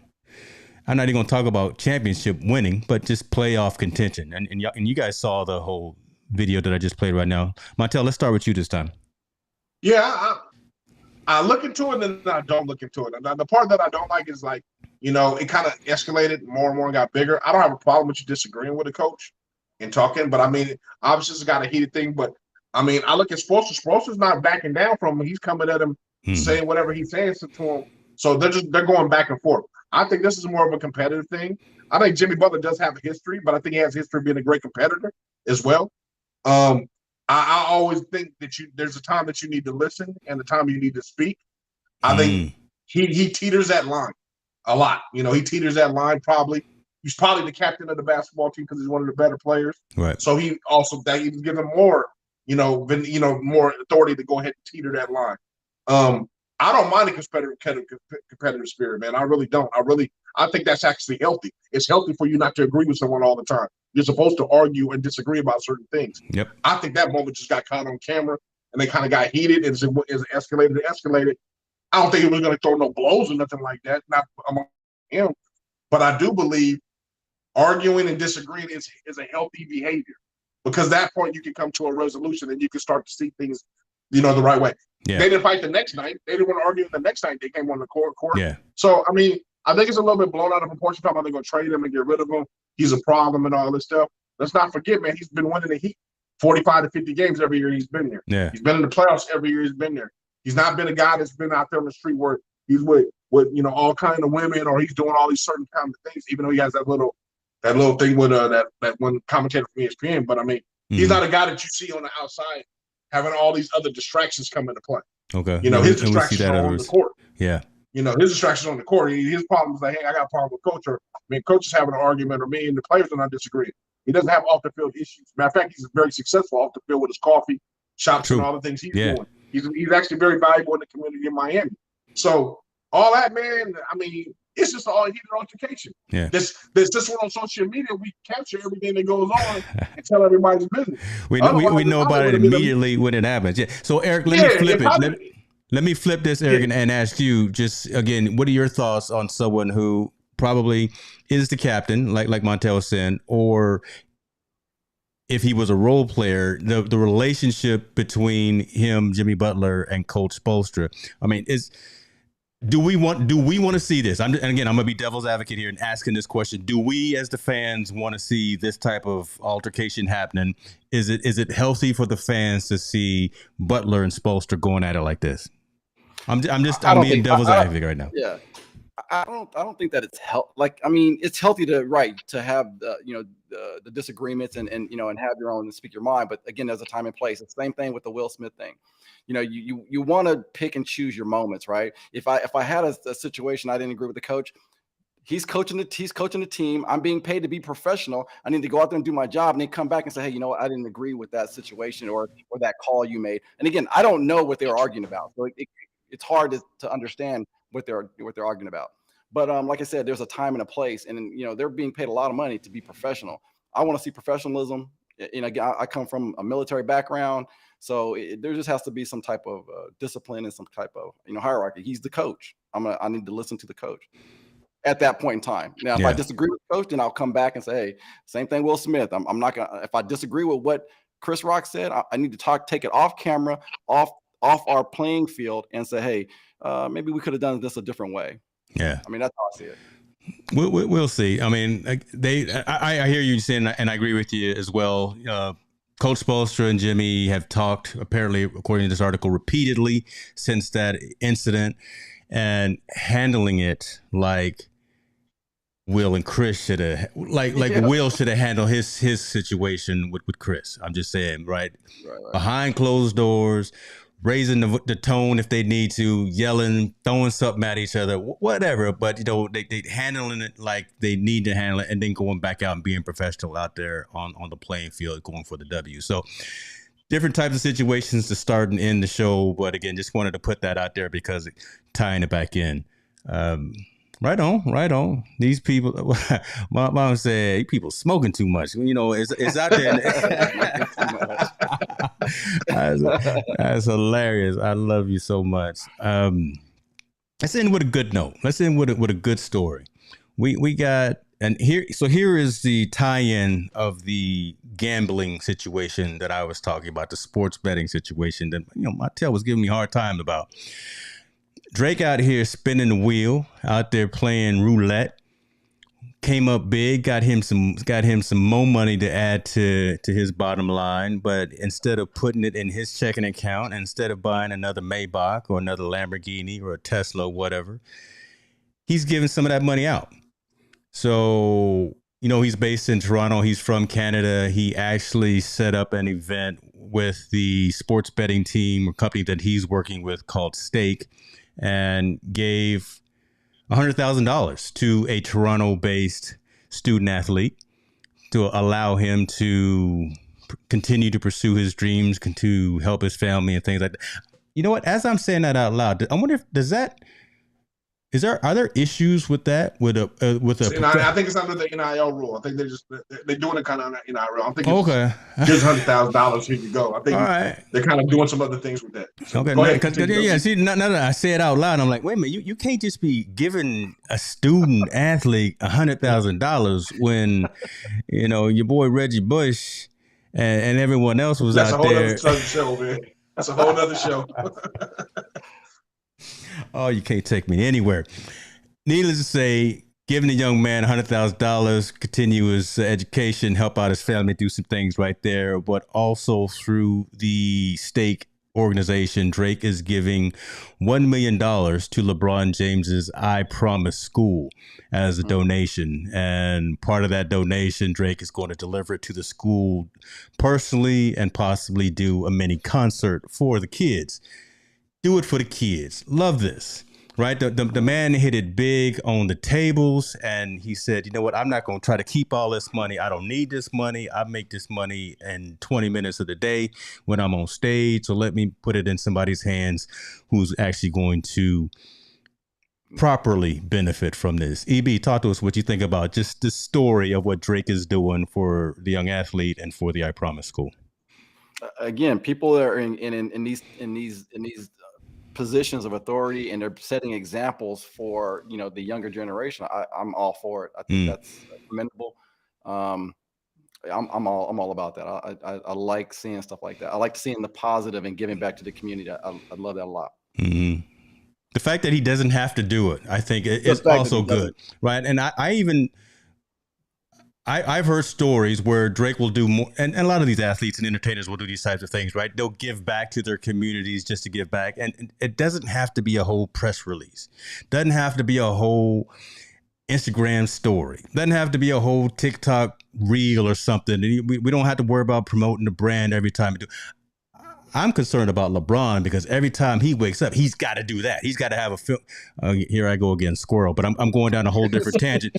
I'm not even going to talk about championship winning, but just playoff contention. And you guys saw the whole video that I just played right now. Montel, let's start with you this time. Yeah, I look into it and I don't look into it. And the part that I don't like is it kind of escalated more and more and got bigger. I don't have a problem with you disagreeing with the coach and talking, but obviously it's got a heated thing. But I look at Spoelstra. Spoelstra's not backing down from him. He's coming at him, saying whatever he says to him. So they're going back and forth. I think this is more of a competitive thing. I think Jimmy Butler does have a history, but I think he has a history of being a great competitor as well. I always think that there's a time that you need to listen and the time you need to speak. I think he teeters that line a lot. He teeters that line probably. He's probably the captain of the basketball team because he's one of the better players. Right. So he also that even give him more, more authority to go ahead and teeter that line. I don't mind a competitive spirit, man. I really don't. I think that's actually healthy. It's healthy for you not to agree with someone all the time. You're supposed to argue and disagree about certain things. Yep. I think that moment just got caught on camera and they kind of got heated and it escalated. I don't think he was going to throw no blows or nothing like that. Not among him, but I do believe arguing and disagreeing is a healthy behavior, because at that point you can come to a resolution and you can start to see things, the right way. Yeah. They didn't fight the next night. They didn't want to argue the next night. They came on the court. Yeah. So, I mean, I think it's a little bit blown out of proportion. Talking about they're going to trade him and get rid of him. He's a problem and all this stuff. Let's not forget, man, he's been winning the Heat 45 to 50 games every year he's been there. Yeah. He's been in the playoffs every year he's been there. He's not been a guy that's been out there on the street where he's with all kind of women, or he's doing all these certain kind of things, even though he has that little thing with that one commentator from ESPN. But I mean, he's not a guy that you see on the outside having all these other distractions come into play. Okay. His distractions are on the court. Yeah. His distractions on the court. His problem is like, hey, I got a problem with coach, or coach is having an argument, or me and the players are not disagreeing. He doesn't have off the field issues. Matter of fact, he's very successful off the field with his coffee shops and all the things he's doing. He's actually very valuable in the community in Miami. So all that, man, I mean, it's just all heated altercation. Yeah. This one on social media, we capture everything that goes on and tell everybody's business. We know about it immediately when it happens. Yeah. So Eric, let me flip it. Let me flip this, Eric, and ask you just again, what are your thoughts on someone who probably is the captain, like Montel was saying, or if he was a role player, the relationship between him, Jimmy Butler, and Coach Spoelstra? I mean, do we want to see this? And again, I'm going to be devil's advocate here and asking this question. Do we as the fans want to see this type of altercation happening? Is it healthy for the fans to see Butler and Spoelstra going at it like this? I'm being devil's advocate right now. Yeah. I don't think that it's it's healthy to have the disagreements and have your own and speak your mind. But again, there's a time and place. It's the same thing with the Will Smith thing. You want to pick and choose your moments, right? If I had a situation I didn't agree with the coach, he's coaching the team. I'm being paid to be professional. I need to go out there and do my job, and then come back and say, hey, you know what? I didn't agree with that situation or that call you made. And again, I don't know what they were arguing about, so it's hard to understand what they're arguing about. But like I said, there's a time and a place, and they're being paid a lot of money to be professional. I want to see professionalism. I come from a military background, so there just has to be some type of discipline and some type of hierarchy. He's the coach. I need to listen to the coach at that point in time. Now, if I disagree with the coach, then I'll come back and say, hey, same thing, Will Smith. I'm not gonna. If I disagree with what Chris Rock said, I need to take it off camera, off our playing field, and say, hey, maybe we could have done this a different way. Yeah, I mean, that's how I see it. We'll see. I mean, I hear you saying, and I agree with you as well. Coach Spoelstra and Jimmy have talked, apparently, according to this article, repeatedly since that incident, and handling it like Will and Chris should have, Will should have handled his situation with Chris. I'm just saying, right? Behind closed doors, raising the tone if they need to, yelling, throwing something at each other, whatever. But, they handling it like they need to handle it, and then going back out and being professional out there on the playing field, going for the W. So different types of situations to start and end the show. But again, just wanted to put that out there because tying it back in. Right on. These people, my mom said, people smoking too much. It's out there. That's hilarious. I love you so much. Let's end with a good note. Let's end with a good story. We got, and here is the tie-in of the gambling situation that I was talking about, the sports betting situation that Montel was giving me a hard time about. Drake out here spinning the wheel, out there playing roulette, came up big, got him some more money to add to his bottom line. But instead of putting it in his checking account, instead of buying another Maybach or another Lamborghini or a Tesla, whatever, he's giving some of that money out. So, he's based in Toronto. He's from Canada. He actually set up an event with the sports betting team or company that he's working with called Stake, and gave $100,000 to a Toronto-based student athlete to allow him to continue to pursue his dreams, to help his family and things like that. You know what? As I'm saying that out loud, I wonder if does that Are there issues with that I think it's under the NIL rule. I think they're doing it kind of under NIL. I don't think it's okay. Here's $100,000. Here you go. I think they're kind of doing some other things with that. So okay, go ahead. Yeah. See, now that I say it out loud, I'm like, wait a minute, you can't just be giving a student athlete $100,000 when your boy Reggie Bush and everyone else was out there. That's a whole other show, man. That's a whole other show. Oh, you can't take me anywhere. Needless to say, giving a young man $100,000, continue his education, help out his family, do some things right there. But also through the stake organization, Drake is giving $1 million to LeBron James's I Promise School as a donation. And part of that donation, Drake is going to deliver it to the school personally and possibly do a mini concert for the kids. Do it for the kids. Love this. Right? The man hit it big on the tables, and he said, you know what? I'm not going to try to keep all this money. I don't need this money. I make this money in 20 minutes of the day when I'm on stage. So let me put it in somebody's hands who's actually going to properly benefit from this. EB, talk to us what you think about just the story of what Drake is doing for the young athlete and for the I Promise School. Again, people that are in these positions of authority, and they're setting examples for the younger generation. I'm all for it. I think that's commendable. I'm all about that. I like seeing stuff like that. I like seeing the positive and giving back to the community. I love that a lot. Mm-hmm. The fact that he doesn't have to do it, I think, is also good, right? And I've heard stories where Drake will do more, and a lot of these athletes and entertainers will do these types of things, right? They'll give back to their communities just to give back. And it doesn't have to be a whole press release. Doesn't have to be a whole Instagram story. Doesn't have to be a whole TikTok reel or something. We don't have to worry about promoting the brand every time we do. I'm concerned about LeBron because every time he wakes up, he's got to do that. He's got to have a film. Here I go again, squirrel. But I'm going down a whole different tangent.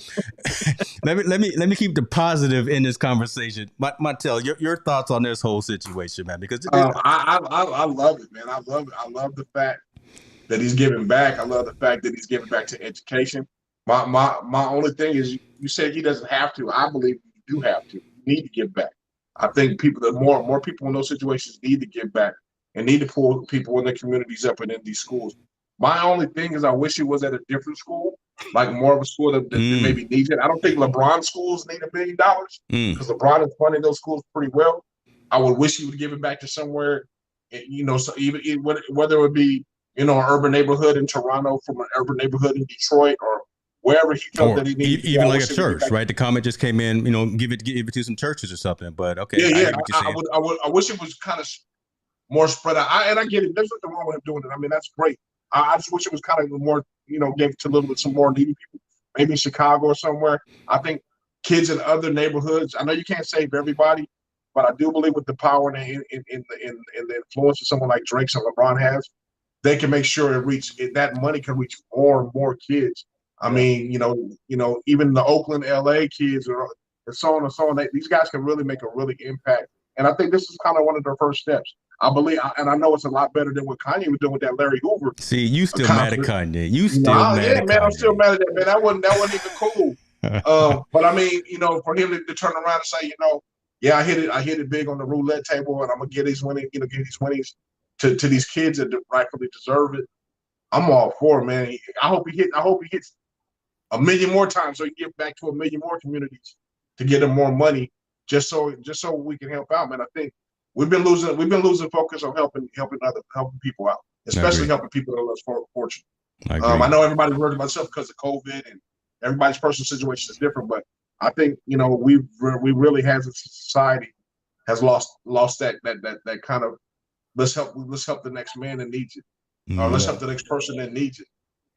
Let me keep the positive in this conversation. Montel, your thoughts on this whole situation, man? Because I love it, man. I love it. I love the fact that he's giving back. I love the fact that he's giving back to education. My only thing is, you said he doesn't have to. I believe you do have to. You need to give back. I think more people in those situations need to give back and need to pull people in their communities up and in these schools. My only thing is I wish it was at a different school, like more of a school that maybe needs it. I don't think LeBron schools need $1 million because LeBron is funding those schools pretty well. I would wish he would give it back to somewhere, so even whether it would be, an urban neighborhood in Toronto, from an urban neighborhood in Detroit, or wherever he felt that he needed. Even like a church, right? The comment just came in, give it to some churches or something. But okay, yeah. I wish it was kind of more spread out. I get it. There's nothing wrong with him doing it. I mean, that's great. I just wish it was kind of more, gave it to a little bit some more needy people, maybe in Chicago or somewhere. I think kids in other neighborhoods. I know you can't save everybody, but I do believe with the power and the influence of someone like Drake and LeBron has, they can make sure that money can reach more and more kids. I mean, even the Oakland, LA kids, and so on and so on. These guys can really make a really impact. And I think this is kind of one of their first steps. I believe, and I know it's a lot better than what Kanye was doing with that Larry Hoover. See, you still mad at Kanye? You still mad at Kanye? Man, I'm still mad at that, man. That wasn't even cool. But I mean, for him to turn around and say, I hit it big on the roulette table, and I'm gonna get these winnings, to these kids that rightfully deserve it. I'm all for it, man. I hope he hits 1 million more times so he can give back to 1 million more communities to get them more money, just so we can help out, man. I think we've been losing focus on helping people out, especially helping people that are less fortunate. I know everybody's worried about stuff because of COVID, and everybody's personal situation is different, but I think we really as a society has lost that kind of let's help the next man that needs it, or let's help the next person that needs it.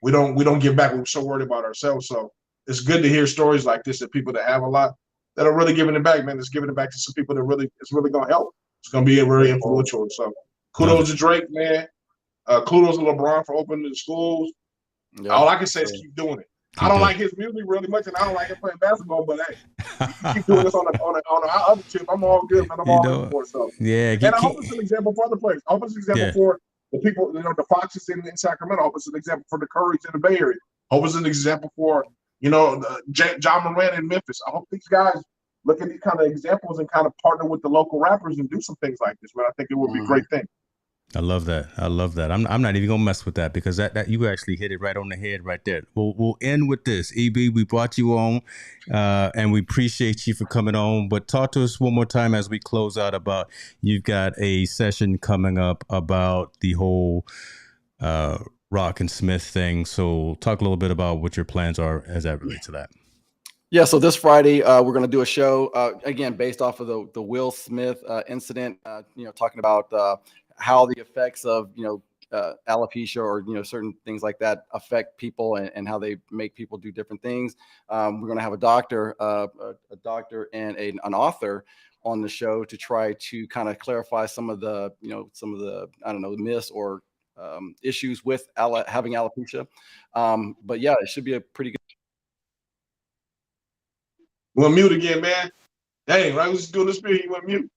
We don't give back. We're so worried about ourselves. So it's good to hear stories like this of people that have a lot that are really giving it back, man. It's giving it back to some people that it's really going to help. It's going to be very influential. So kudos to Drake, man. Kudos to LeBron for opening the schools. Yeah. All I can say is keep doing it. I don't like his music really much, and I don't like him playing basketball. But hey, keep doing this on the other tip. I'm all good, man. I'm all in for it. So yeah, and I hope it's an example for other players. I hope it's an example for the people, the Foxes in Sacramento. I hope it's an example for the Currys in the Bay Area. Hope is an example for, John Moran in Memphis. I hope these guys look at these kind of examples and kind of partner with the local rappers and do some things like this, man. I think it would be a great thing. I love that. I love that. I'm not even gonna mess with that because that you actually hit it right on the head right there. We'll end with this. EB, we brought you on, and we appreciate you for coming on. But talk to us one more time as we close out about you've got a session coming up about the whole Rock and Smith thing. So talk a little bit about what your plans are as that relates to that. Yeah, so this Friday we're going to do a show again based off of the Will Smith incident. Talking about how the effects of alopecia or certain things like that affect people and how they make people do different things. We're going to have a doctor and an author on the show to try to kind of clarify some of the myths or issues with having alopecia. But yeah, it should be a pretty good. You want mute again, man? Dang, right? Let's do this spirit. You want mute?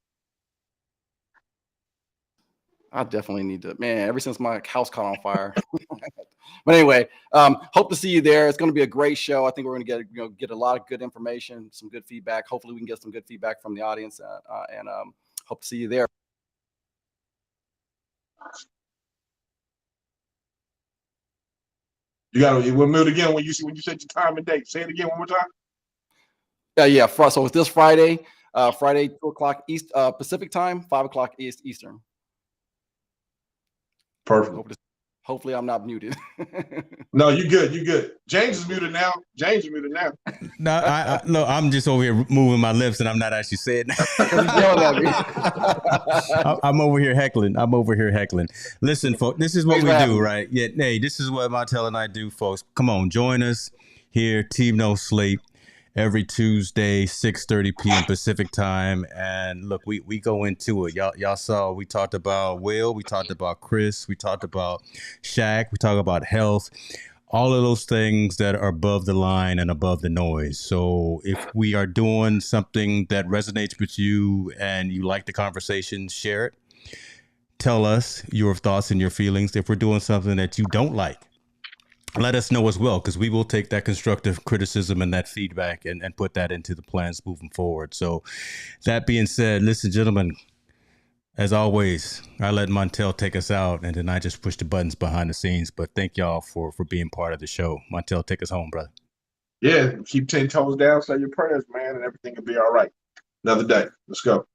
I definitely need to, man, ever since my house caught on fire. But anyway, hope to see you there. It's going to be a great show. I think we're going to get a lot of good information, some good feedback. Hopefully we can get some good feedback from the audience and hope to see you there. You will mute again when you set your time and date. Say it again one more time. Yeah. So it's this Friday, 2:00 East Pacific time, 5:00 Eastern. Perfect. Hopefully I'm not muted. No, you good. You good. James is muted now. No, I'm just over here moving my lips and I'm not actually saying that. I'm over here heckling. Listen, folks, this is what we do, right? Yeah, hey, this is what Montel and I do, folks. Come on, join us here, Team No Sleep, every Tuesday, 6:30 p.m. Pacific time. And look, we go into it. Y'all saw we talked about Will, we talked about Chris, we talked about Shaq, we talked about health, all of those things that are above the line and above the noise. So if we are doing something that resonates with you and you like the conversation, share it. Tell us your thoughts and your feelings. If we're doing something that you don't like, let us know as well, because we will take that constructive criticism and that feedback and put that into the plans moving forward. So that being said, listen, gentlemen, as always, I let Montel take us out and then I just push the buttons behind the scenes. But thank y'all for being part of the show. Montel, take us home, brother. Yeah, keep 10 toes down, say your prayers, man, and everything will be all right. Another day. Let's go.